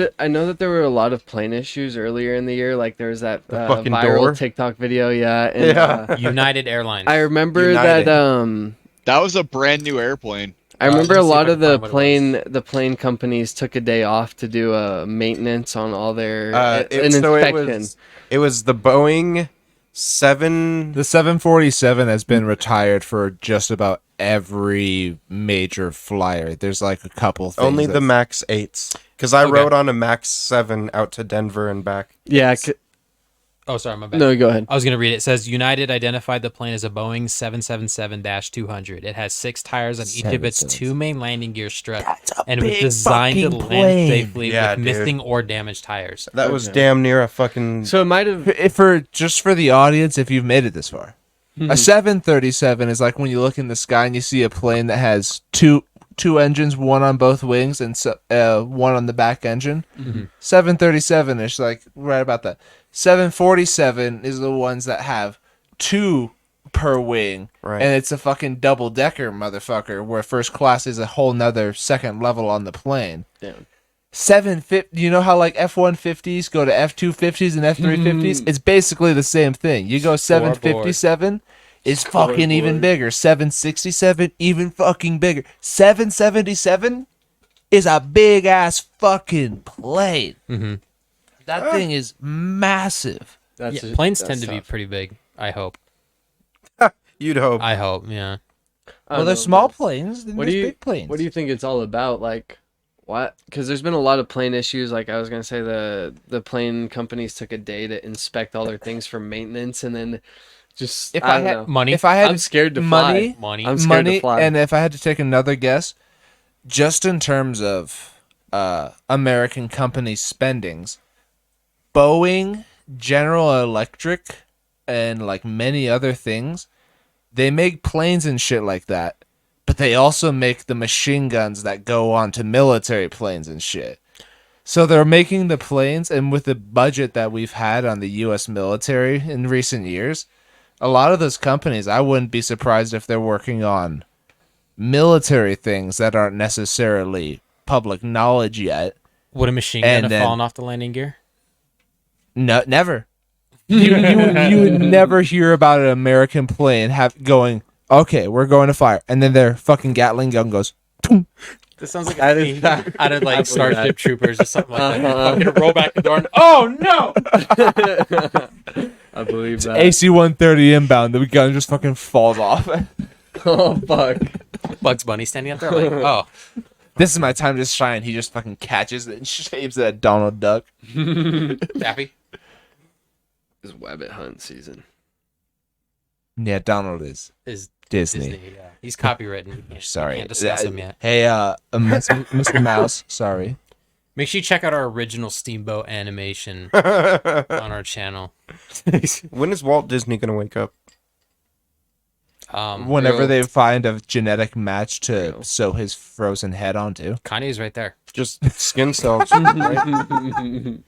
that there were a lot of plane issues earlier in the year. Like there was that fucking viral door. TikTok video. Yeah. And, Yeah. United Airlines. I remember United. that. That was a brand new airplane. I remember a let me see if lot I of can the find what it plane companies took a day off to do maintenance on all their an So inspection. it was the Boeing 7. The 747 has been retired for just about every major flyer. There's like a couple things. Only the that's- Max 8s. Because I Okay. rode on a Max 7 out to Denver and back. Yeah. Oh, sorry, my bad. No, go ahead. I was going to read it. It says United identified the plane as a Boeing 777-200. It has 6 tires on each of its 2 main landing gear struts and was big designed to fucking land plane. safely Yeah, with dude. missing or damaged tires. That was damn near a fucking. So it might have. If for just for the audience, if you've made it this far, a 737 is like when you look in the sky and you see a plane that has two engines, one on both wings and one on the back engine. 737 is like right about that. 747 is the ones that have 2 per wing, Right. and it's a fucking double decker motherfucker, where first class is a whole nother second level on the plane. Yeah. 750, you know how like F-150s go to F-250s and F-350s? It's basically the same thing. You go 757 is fucking even bigger. 767 even fucking bigger. 777 is a big ass fucking plane. That thing is massive. That's Yeah, planes that's tend to be tough. pretty big, I hope. You'd hope. I hope, yeah. I Well, don't there's know, small but planes, then What there's do you big planes. What do you think it's all about? Like, what? Because there's been a lot of plane issues. Like I was gonna say, the plane companies took a day to inspect all their things for maintenance, and then just If I I don't had know. Money. If I had I'm scared to money, fly. Money. I'm scared to money, fly. and if I had to take another guess, just in terms of American company spendings, Boeing, General Electric, and like many other things, they make planes and shit like that, but they also make the machine guns that go onto military planes and shit. So they're making the planes, and with the budget that we've had on the U.S. military in recent years, a lot of those companies, I wouldn't be surprised if they're working on military things that aren't necessarily public knowledge yet. Would a machine gun And have then- fallen off the landing gear? No, never. You would never hear about an American plane going, okay, we're going to fire, and then their fucking Gatling gun goes. This sounds like That a is scene that- out of I like believe Starship that. Troopers or something like that. Uh-huh. Fucking roll back the door and oh no! I believe that. AC-130 inbound, the gun just fucking falls off. Oh fuck. Bugs Bunny standing up there like, oh, This is my time to shine. He just fucking catches it and shaves it at Donald Duck. Daffy. It's Wabbit hunt season. Yeah, Donald is Is Disney. Disney, yeah. He's copywritten. We can't, Sorry. we can't discuss him yet. Hey, Mr. Mouse. Sorry. Make sure you check out our original Steamboat animation on our channel. When is Walt Disney gonna wake up? Whenever Real. they find a genetic match to Real. sew his frozen head onto. Kanye's right there. Just skin cells. Right?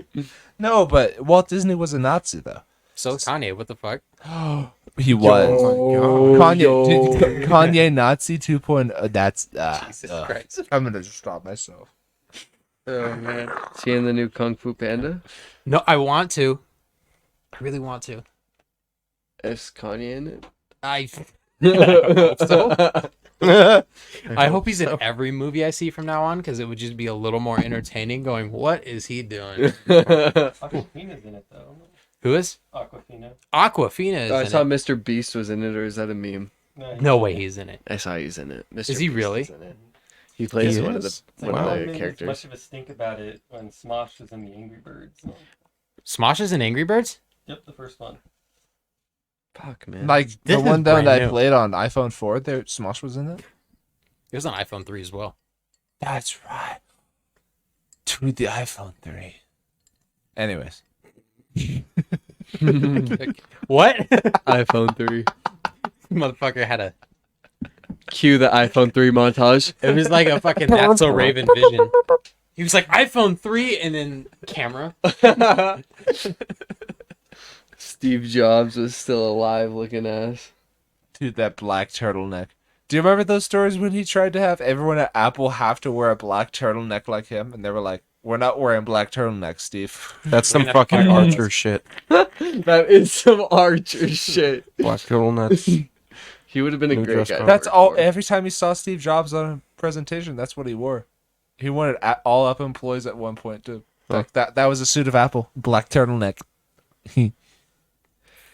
No, but Walt Disney was a Nazi, though. So Kanye, what the fuck? He was. Oh, Kanye Nazi 2.0. That's. Jesus Christ. I'm going to just stop myself. Oh man. Seeing the new Kung Fu Panda? No, I want to. I really want to. Is Kanye in it? I hope so. I hope he's in every movie I see from now on because it would just be a little more entertaining going, what is he doing? Aquafina's in it though. Who is? Aquafina. Aquafina is I in saw it. Mr. Beast was in it, or is that a meme? No way he's in it. I saw he's in it. Mr. Is he Beast really? is in it. He plays He one of the is? It's like one no of one the made much characters. of a stink about it when Smosh was in the Angry Birds. Smosh is in Angry Birds? Yep, the first one. Fuck man. Like This the is one that brand I new. played on iPhone 4, there Smosh was in it. It was on iPhone 3 as well. That's right. Tweet the iPhone 3. Anyways. What? iPhone 3. Motherfucker had a. Cue the iPhone 3 montage. It was like a fucking That's So Raven vision. He was like iPhone 3 and then camera. Steve Jobs was still alive looking ass. Dude, that black turtleneck. Do you remember those stories when he tried to have everyone at Apple have to wear a black turtleneck like him? And they were like, we're not wearing black turtlenecks, Steve. That's some We're gonna have to fucking fire all Archer those. shit. That is some Archer shit. Black turtlenecks. He would have been a New great dress guy. code. That's to all. work for. Every time you saw Steve Jobs on a presentation, that's what he wore. He wanted all up employees at one point to like that. That was a suit of Apple, black turtleneck.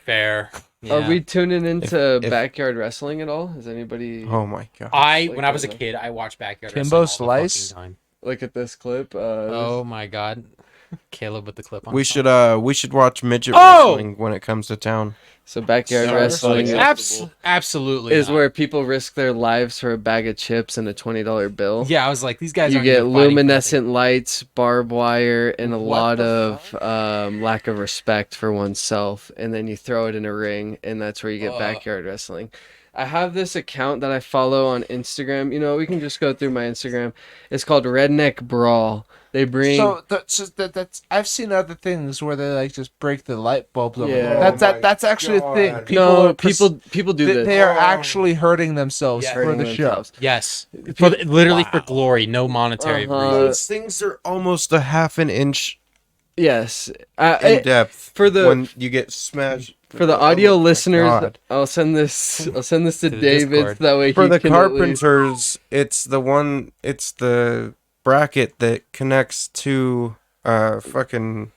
Fair. Are we tuning into if- backyard wrestling at all? Is anybody Oh my god. When I was a Like, kid, I watched Backyard Kimbo Wrestling all the Slice? fucking time. look at this clip? Oh my god. Caleb with the clip on. We should watch midget Oh! wrestling when it comes to town. So backyard Sorry. wrestling Absolutely. is not. where people risk their lives for a bag of chips and a $20 bill. Yeah, I was like, these guys You aren't get even fighting for luminescent lights, barbed wire, and a What lot the of lack of respect for oneself. And then you throw it in a ring, and that's where you get Ugh. backyard wrestling. I have this account that I follow on Instagram. You know, we can just go through my Instagram. It's called Redneck Brawl. They bring. So that's I've seen other things where they like just break the light bulbs over. Yeah. That's actually a thing. God. no, are people do this. They are actually hurting themselves Yeah. for Hurting the show. themselves. Yes. Literally for glory, no monetary Uh-huh. reason. Those things are almost a half an inch Yes. in depth for the- when you get smashed. For the audio Oh my listeners, God. I'll send this to the David Discord. so that way For he the can at least- carpenters, it's the bracket that connects two fucking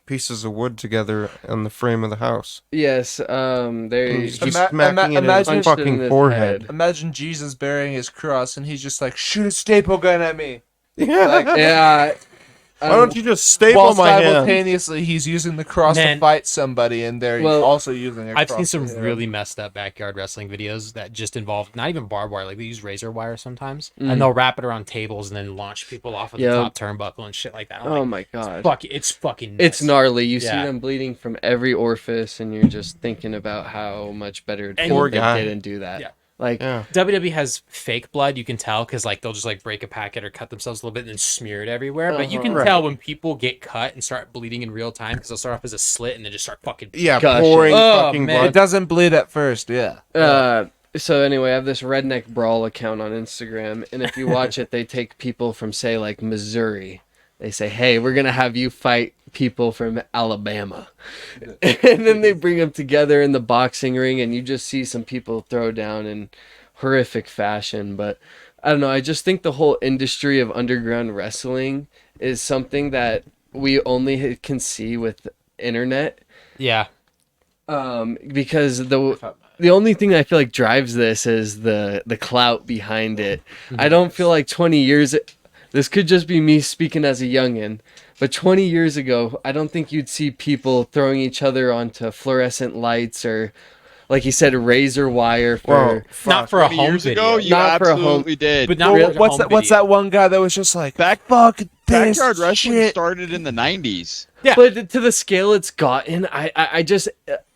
pieces of wood together on the frame of the house. Yes, they He's just Ima- smacking it in imagine- his punched it in fucking his forehead. head. Imagine Jesus bearing his cross and he's just like, shoot a staple gun at me. Yeah. Yeah. Why don't you just staple While my hand? simultaneously he's using the cross Man. to fight somebody and they're Well, also using a I've cross seen some to hit him. really messed up backyard wrestling videos that just involve not even barbed wire, like they use razor wire sometimes, Mm. and they'll wrap it around tables and then launch people off of Yep. the top turnbuckle and shit like that. I'm Oh like, my god. it's fucking. It's nuts. gnarly. You see Yeah. them bleeding from every orifice, and you're just thinking about how much better And- Poor they guy. didn't do that. Yeah. Like, Yeah. WWE has fake blood. You can tell because like they'll just like break a packet or cut themselves a little bit and then smear it everywhere. But you can Uh-huh. tell when people get cut and start bleeding in real time because they'll start off as a slit and then just start fucking. Yeah, Gosh. pouring Oh, fucking man. It blood. doesn't bleed at first, yeah. so anyway, I have this Redneck Brawl account on Instagram, and if you watch it, they take people from say like Missouri, they say, hey, we're going to have you fight people from Alabama. And then they bring them together in the boxing ring, and you just see some people throw down in horrific fashion. But I don't know. I just think the whole industry of underground wrestling is something that we only can see with the internet. Yeah. Because the only thing I feel like drives this is the clout behind it. I don't feel like 20 years, this could just be me speaking as a youngin', but 20 years ago, I don't think you'd see people throwing each other onto fluorescent lights or, like you said, razor wire for... Not for a 20 home years video. ago, you Not for a home- absolutely did. But not Well, for a what's home that? What's video. that one guy that was just like, Back- fuck this Backyard wrestling shit. started in the 90s. Yeah. But to the scale it's gotten, I just...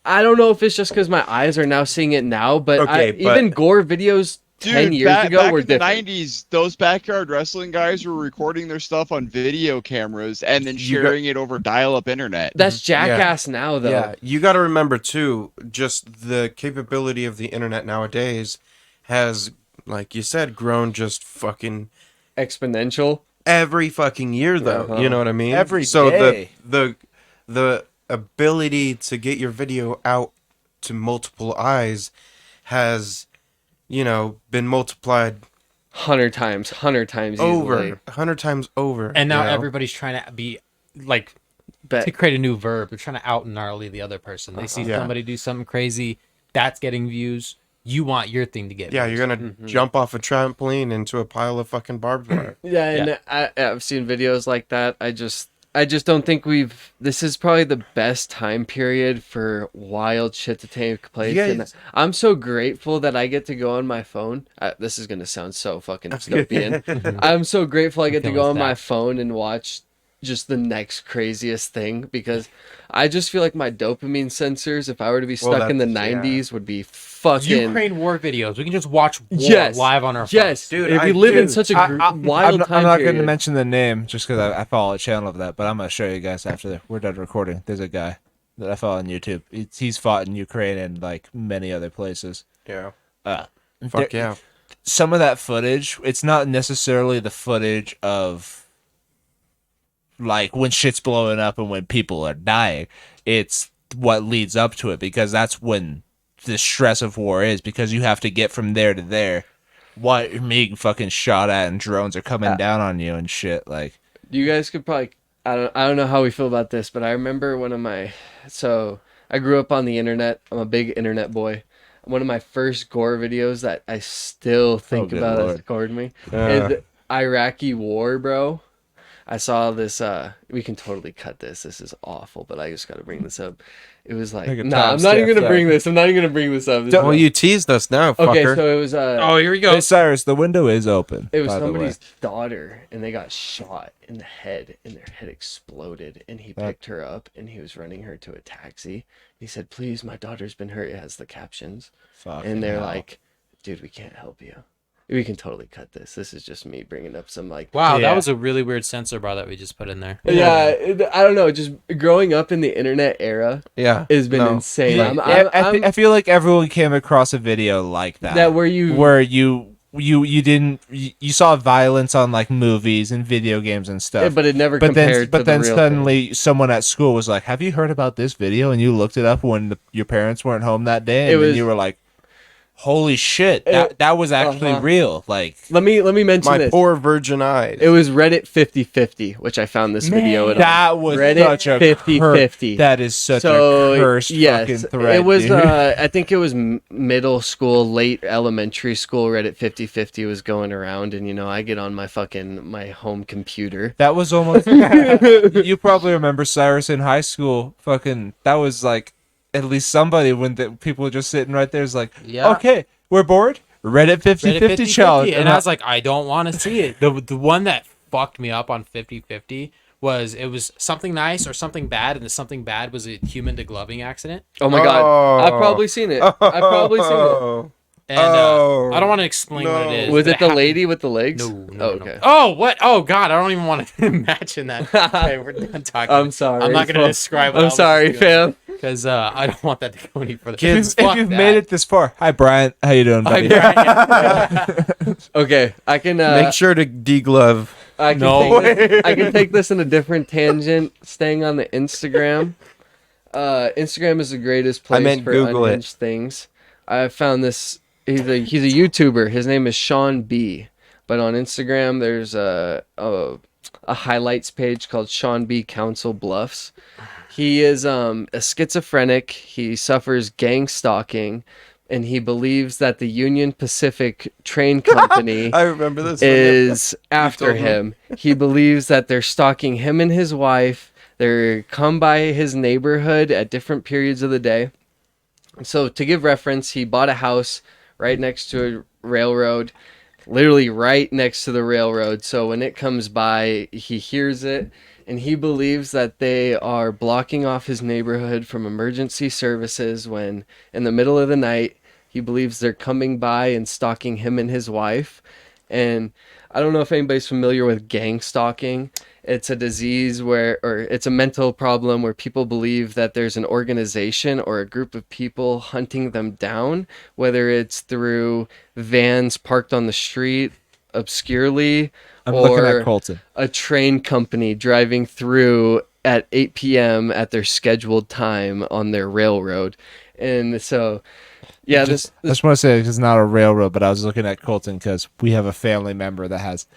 I don't know if it's just because my eyes are now seeing it now, but, Okay, but- even gore videos 10 Dude, years ago back were in the different. 90s, those backyard wrestling guys were recording their stuff on video cameras and then You got- sharing it over dial-up internet. That's jackass now, though. Yeah, you got to remember too, just the capability of the internet nowadays has, like you said, grown just fucking Exponential. every fucking year, though. Uh-huh. You know what I mean? Every so day. the ability to get your video out to multiple eyes has, you know, been multiplied 100 times easily. over 100 times over. And now you know? everybody's trying to be like Bet. to create a new verb. They're trying to out gnarly the other person. They see Yeah. somebody do something crazy, that's getting views. You want your thing to get Yeah, views. you're gonna jump off a trampoline into a pile of fucking barbed wire. Yeah, and I've seen videos like that. I just don't think this is probably the best time period for wild shit to take place. You And guys- I'm so grateful that I get to go on my phone. This is going to sound so fucking dystopian. I'm so grateful I get to feeling go on that. my phone and watch just the next craziest thing, because I just feel like my dopamine sensors, if I were to be stuck in the that's- yeah. 90s, would be fucking... Ukraine war videos. We can just watch war Yes. live on our phones. Yes, Dude, if I you live in do. such a wild time I'm not period. going to mention the name just because I follow a channel of that, but I'm going to show you guys after we're done recording. There's a guy that I follow on YouTube. He's fought in Ukraine and like many other places. Yeah. Fuck Yeah. Some of that footage, it's not necessarily the footage of like when shit's blowing up and when people are dying. It's what leads up to it, because that's when the stress of war is, because you have to get from there to there while you're being fucking shot at and drones are coming down on you and shit. Like, You guys could probably... I don't know how we feel about this, but I remember so I grew up on the internet. I'm a big internet boy. One of my first gore videos that I still think good about as Lord. scored me is the Iraqi war, bro. I saw this, we can totally cut this. This is awful, but I just got to bring this up. It was like, Take a nah, I'm timestamp not even going to there. bring this. I'm not even going to bring this up. This Well, is- you teased us now, fucker. okay, so it was, Oh, here we go. hey Cyrus, the window is open. it was by the way. somebody's daughter, and they got shot in the head, and their head exploded. And he picked her up, and he was running her to a taxi. He said, "Please, my daughter's been hurt." It has the captions, Fucking and they're hell. like, "Dude, we can't help you. We can totally cut this. This is just me bringing up some like." Wow, Yeah. that was a really weird censor bar that we just put in there. Yeah, I don't know. Just growing up in the internet era yeah. has been No. insane. Yeah, I feel like everyone came across a video like that. that where you you saw violence on like movies and video games and stuff. but it never But compared then to the real thing. suddenly someone at school was like, "Have you heard about this video?" And you looked it up when your parents weren't home that day, and It then was- you were like, "Holy shit, that was actually real!" Like, Let me mention My this. poor virgin eyes. It was Reddit 50/50, which I found this video in. that was Reddit such a 50/50. That is such So a cursed fucking thread. it was. dude. I think it was middle school, late elementary school. Reddit 50/50 was going around, and I get on my home computer. That was almost. You probably remember Cyrus in high school. Fucking, that was like at least somebody when people were just sitting right there is like, Yeah. okay, we're bored. Reddit 50/50 challenge. And I was like, I don't want to see it. The one that fucked me up on 50/50 was it was something nice or something bad, and the something bad was a human to gloving accident. Oh my god, I've probably seen it. I've probably seen it. And I don't want to explain what it is. Was but it the happened- lady with the legs? No. Oh, okay. Oh, what? Oh, God. I don't even want to imagine that. Okay, we're done talking. I'm sorry. I'm not going to describe what I'm sorry, fam. Because I don't want that to go any further. Kids, Fuck if you've that. made it this far, hi Brian, how you doing, buddy? Okay, I can. Make sure to deglove. I can No. I can take this in a different tangent. Staying on the Instagram. Instagram is the greatest place meant for Google it. unhinged things. I found this. He's a YouTuber. His name is Sean B. But on Instagram, there's a highlights page called Sean B. Council Bluffs. He is a schizophrenic. He suffers gang stalking, and he believes that the Union Pacific Train Company I remember this. is after told me. him. He believes that they're stalking him and his wife. They're come by his neighborhood at different periods of the day. So to give reference, he bought a house right next to a railroad, literally right next to the railroad. So when it comes by, he hears it, and he believes that they are blocking off his neighborhood from emergency services when in the middle of the night, he believes they're coming by and stalking him and his wife. And I don't know if anybody's familiar with gang stalking. It's a disease or it's a mental problem where people believe that there's an organization or a group of people hunting them down, whether it's through vans parked on the street obscurely I'm looking or at Colton. a train company driving through at 8 p.m. at their scheduled time on their railroad. And so, yeah, I just want to say it's not a railroad, but I was looking at Colton because we have a family member that has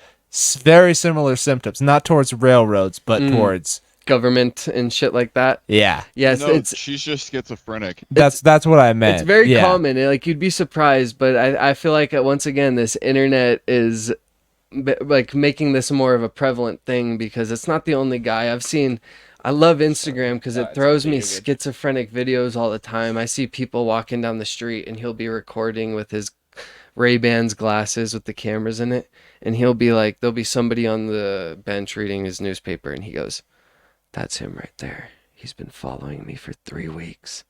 very similar symptoms, not towards railroads, but towards government and shit like that. yeah. Yes, No, it's she's just schizophrenic. That's what I meant. it's very Yeah. common. Like you'd be surprised, but I feel like once again this internet is like making this more of a prevalent thing because it's not the only guy I've seen. I love Instagram because it throws me schizophrenic videos all the time. I see people walking down the street and he'll be recording with his Ray-Bans glasses with the cameras in it, and he'll be like, there'll be somebody on the bench reading his newspaper, and he goes, "That's him right there. He's been following me for 3 weeks.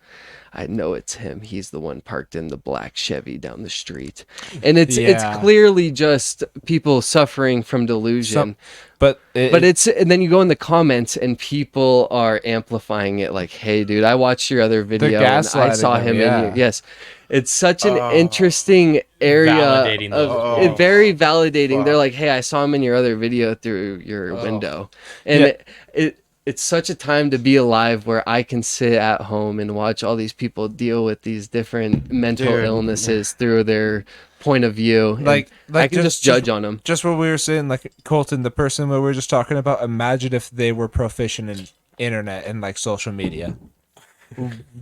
I know it's him. He's the one parked in the black Chevy down the street." And it's Yeah. clearly just people suffering from delusion. But It's and then you go in the comments and people are amplifying it like, "Hey, dude, I watched your other video and I gaslighting saw them, him yeah. in your." Yes, it's such an interesting area Validating of those. very validating. Fuck. They're like, "Hey, I saw him in your other video through your window," and Yeah. it's such a time to be alive where I can sit at home and watch all these people deal with these different mental Dude. illnesses through their point of view. And Like I can just judge on them. Just what we were saying, like Colton, the person that we were just talking about. Imagine if they were proficient in internet and like social media.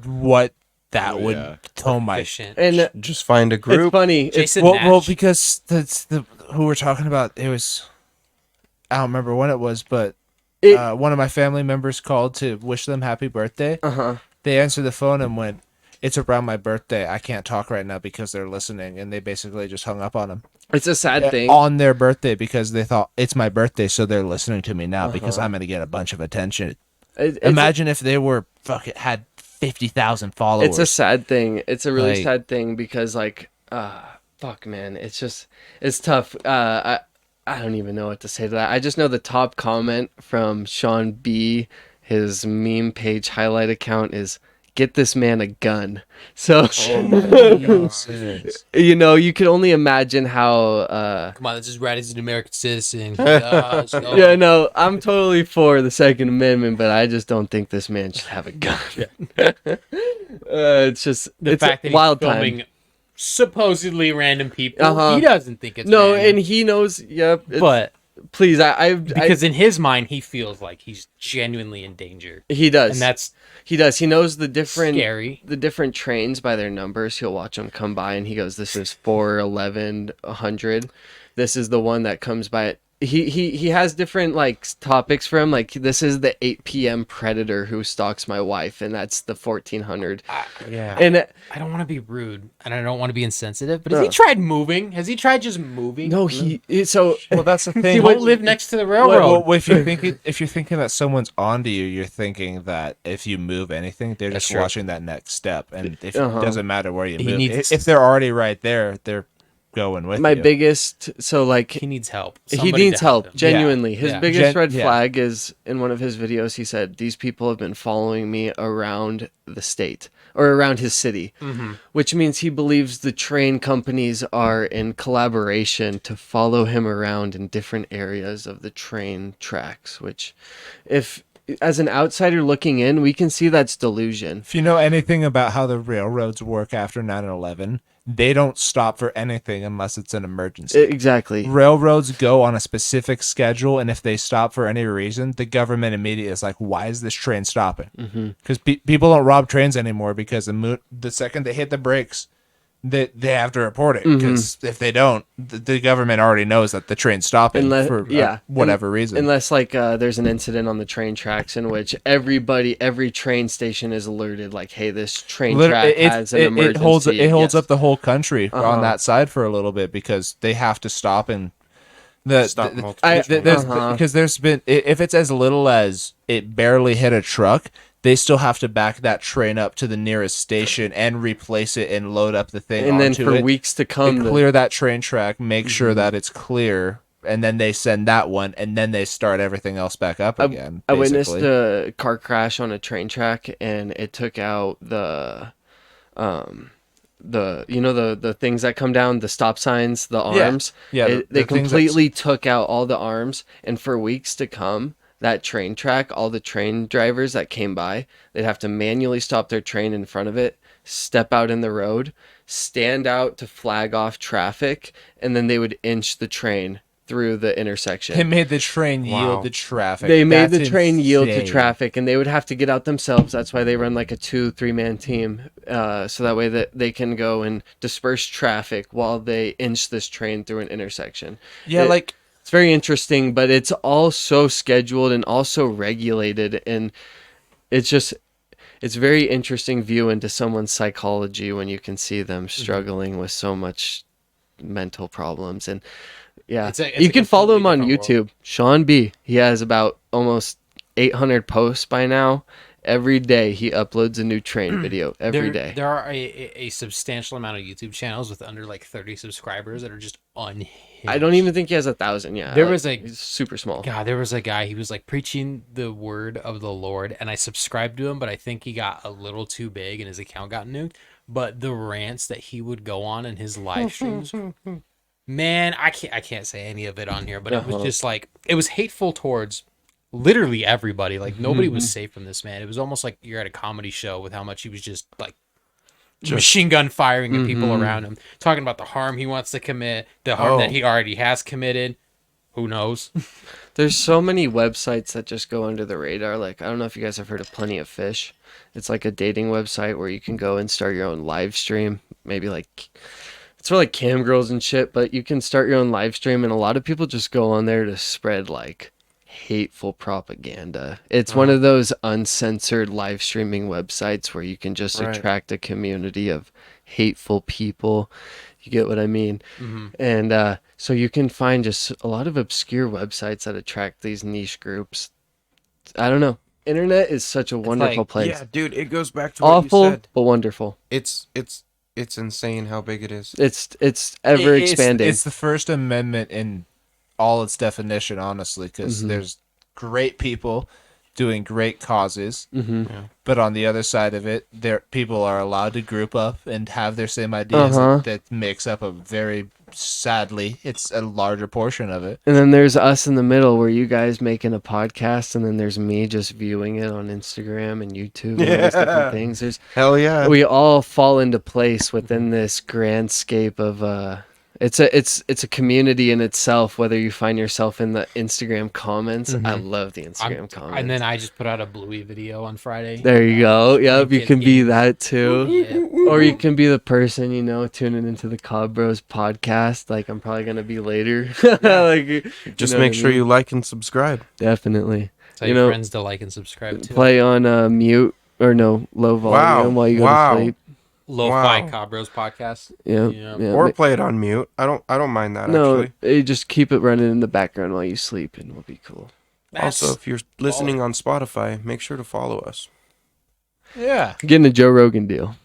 What that Oh, would yeah. oh my Efficient. And Just find a it's group. funny. Jason well, Nash. because that's the who we're talking about. It was I don't remember when it was, but one of my family members called to wish them happy birthday. They answered the phone and went, "It's around my birthday. I can't talk right now because they're listening," and they basically just hung up on him It's a sad thing. on their birthday because they thought it's my birthday, so they're listening to me now because I'm gonna get a bunch of attention. Imagine if they were had 50,000 followers. It's a sad thing. It's a really Like- sad thing because fuck man, it's just it's tough. I don't even know what to say to that. I just know the top comment from Sean B, his meme page highlight account is, "Get this man a gun." So you know, you can only imagine how Come on, let's just ride as an American citizen. Let's go. yeah, no, I'm totally for the Second Amendment, but I just don't think this man should have a gun. It's just The it's fact a that he's wild filming time. supposedly random people, Uh-huh. he doesn't think it's No, random, and he knows. Yep. but Please, because in his mind he feels like he's genuinely in danger, he does, and that's he does. He knows the different scary. the different trains by their numbers. He'll watch them come by, and he goes, "This is 411 100. This is the one that comes by at." He has different like topics for him. Like this is the 8 p.m. predator who stalks my wife, and that's the 1400. yeah. And I don't want to be rude, and I don't want to be insensitive, but has he tried moving? Has he tried just moving? no, so Well, that's the He thing. won't live next to the railroad. Well, if you're thinking that someone's onto you, you're thinking that if you move anything, they're That's just true. watching that next step, and if Uh-huh. it doesn't matter where you He move. needs- If they're already right there, they're going with My you. biggest, so like He needs help. he Somebody needs to help help, him. genuinely. His Yeah. biggest red Yeah. flag is in one of his videos. He said, "These people have been following me around the state or around his city," which means he believes the train companies are in collaboration to follow him around in different areas of the train tracks. Which, if as an outsider looking in, we can see that's delusion. If you know anything about how the railroads work after 9/11, they don't stop for anything unless it's an emergency. Exactly. Railroads go on a specific schedule, and if they stop for any reason, the government immediately is like, "Why is this train stopping?" Because people don't rob trains anymore because the second they hit the brakes, they have to report it. Because if they don't, the government already knows that the train's stopping for whatever reason. Unless like there's an incident on the train tracks in which every train station is alerted, like, hey, this train track has an emergency. It holds Yes. up the whole country on that side for a little bit because they have to stop and Stop multiple trains. because there's been, if it's as little as it barely hit a truck, they still have to back that train up to the nearest station and replace it and load up the thing And then onto for it. weeks to They come, clear that train track, make sure that it's clear, and then they send that one, and then they start everything else back up again. I witnessed basically. a car crash on a train track, and it took out the things that come down, the stop signs, the arms. Yeah, They the things completely took out all the arms, and for weeks to come, that train track, all the train drivers that came by, they'd have to manually stop their train in front of it, step out in the road, stand out to flag off traffic, and then they would inch the train through the intersection. They made the train Wow. yield to traffic. They made That's the train yield to insane. traffic, and they would have to get out themselves. That's why they run like a 2-3 man team, so that way that they can go and disperse traffic while they inch this train through an intersection. Yeah, It's very interesting, but it's all so scheduled and also regulated, and it's very interesting view into someone's psychology when you can see them struggling with so much mental problems. And yeah, It's a you can follow him completely on different YouTube, Sean B. He has about almost 800 posts by now. Every day he uploads a new train video. Every day. There are a substantial amount of YouTube channels with under like 30 subscribers that are just unhinged. I don't even think he has 1,000. Yeah, There was he's super small. God, there was a guy, he was like preaching the word of the Lord, and I subscribed to him, but I think he got a little too big and his account got nuked. But the rants that he would go on in his live streams, man, I can't say any of it on here, but it was just like, it was hateful towards literally everybody. Like nobody was safe from this man. It was almost like you're at a comedy show with how much he was just like machine gun firing at people around him, talking about the harm he wants to commit, the harm that he already has committed. Who knows? There's so many websites that just go under the radar. Like, I don't know if you guys have heard of Plenty of Fish. It's like a dating website where you can go and start your own live stream. Maybe like, it's for like cam girls and shit, but you can start your own live stream, and a lot of people just go on there to spread like hateful propaganda. It's one of those uncensored live streaming websites where you can just attract a community of hateful people. You get what I mean? And so you can find just a lot of obscure websites that attract these niche groups. I don't know. Internet is such a wonderful like- place. Yeah, dude, it goes back to what Awful, you said. but wonderful. It's insane how big it is. It's ever expanding. It's the First Amendment in all its definition, honestly, because there's great people doing great causes, but on the other side of it, people are allowed to group up and have their same ideas. That makes up a very, sadly, it's a larger portion of it. And then there's us in the middle where you guys making a podcast, and then there's me just viewing it on Instagram and YouTube and all these different things. Hell yeah. We all fall into place within this grand scape of it's a community in itself, whether you find yourself in the Instagram comments. I love the Instagram comments. And then I just put out a Bluey video on Friday. There you go. Yep, you can be that too. Yeah. Or you can be the person, tuning into the Cobb Bros podcast, like I'm probably gonna be later. Like, Just make sure you like and subscribe. definitely Tell your friends to like and subscribe too. play on mute or low volume while you go to sleep. Lo-fi Wow. Cobb Bros podcast. Yeah, Yeah. yeah. Or play it on mute. I don't mind that no, actually. you just keep it running in the background while you sleep, and we'll be cool. Also, if you're listening on Spotify, make sure to follow us. Yeah. Getting a Joe Rogan deal.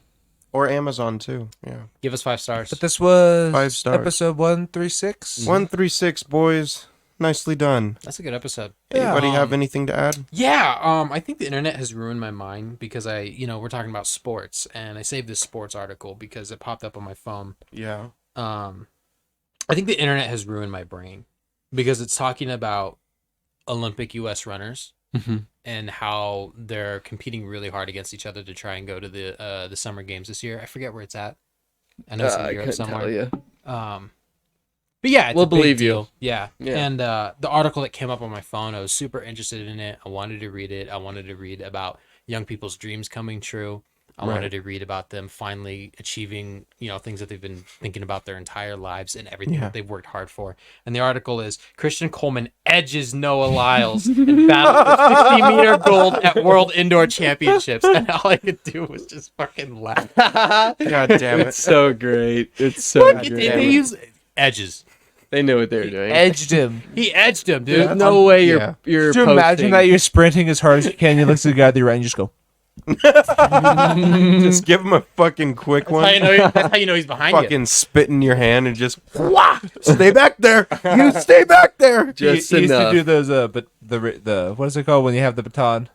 Or Amazon too. Yeah. Give us 5 stars. But this was 5 stars. episode 136. 136, boys. Nicely done. That's a good episode. Anybody have anything to add? Yeah, I think the internet has ruined my mind because we're talking about sports, and I saved this sports article because it popped up on my phone. Yeah. I think the internet has ruined my brain because it's talking about Olympic U.S. runners and how they're competing really hard against each other to try and go to the Summer Games this year. I forget where it's at. I know it's in I Europe couldn't somewhere. tell you. But yeah, it's We'll a big believe you. deal. Yeah. Yeah. And the article that came up on my phone, I was super interested in it. I wanted to read it. I wanted to read about young people's dreams coming true. I wanted to read about them finally achieving, things that they've been thinking about their entire lives and everything that they've worked hard for. And the article is Christian Coleman edges Noah Lyles in battle for 50-meter gold at World Indoor Championships. And all I could do was just fucking laugh. God damn it. It's so great. It's so great. They use edges. They knew what they were doing. Edged him. He edged him, dude. There's no way yeah. you're Could you imagine posting. that you're sprinting as hard as you can? You look to the guy at the right and you just go. Just give him a fucking quick one. That's how you know he's behind you. Fucking spit in your hand and just stay back there. You stay back there. Just he used to enough. do those, but the what is it called when you have the baton?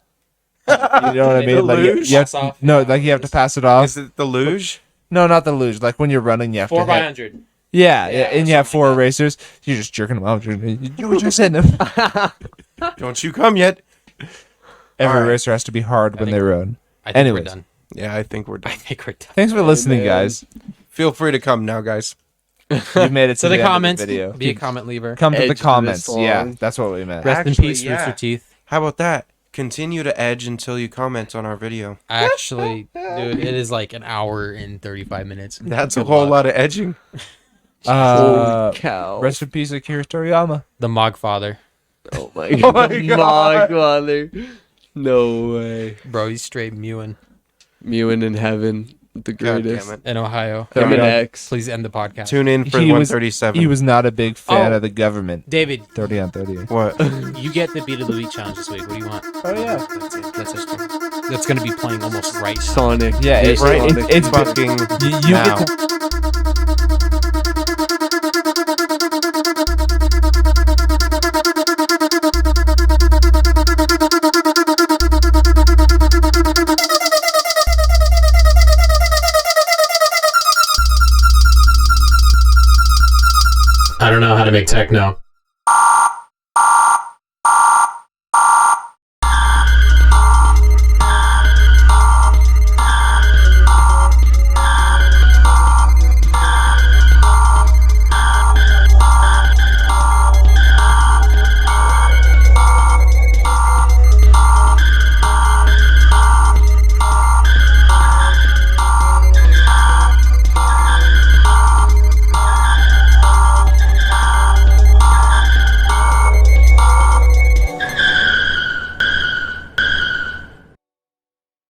You know what I mean? The Like luge? you have, Pass off. no, like you have to pass it off. Is it the luge? No, not the luge. Like when you're running, you have 4 to by hit. 100. Yeah, Yeah, and you have something 4 like that. racers. You're just jerking them out. You were just hitting them. Don't you come yet. Every All right. racer has to be hard when think they run. I think Anyways. we're done. Yeah, I think we're I done. think we're done. Thanks for listening, man. guys. Feel free to come now, guys. You made it to So the the end comments, of the video. be a comment leaver. Come to Edge the this comments. Yeah, long. that's what we meant. Rest in Actually, peace, yeah. Rooster Teeth. How about that? Continue to edge until you comment on our video. Actually, dude, it is like an hour and 35 minutes. That's a whole lot of edging. Holy cow. Rest in peace, Akira Toriyama. The Mog Father. Oh my god. Mogfather. No way. Bro, he's straight mewing Mewing in heaven. The God greatest. damn it. in Ohio. Him and Yeah. X. Please end the podcast. Tune in for He was- 137. He was not a big fan Oh. of the government. David, 30 on 30. What? you get the Beat of the Week challenge this week. What do you want? Oh, yeah. That's it. That's it. That's going to be playing almost right now. Sonic. Yeah, It's right. Sonic. It's Fucking You now. get to I don't know how to make techno.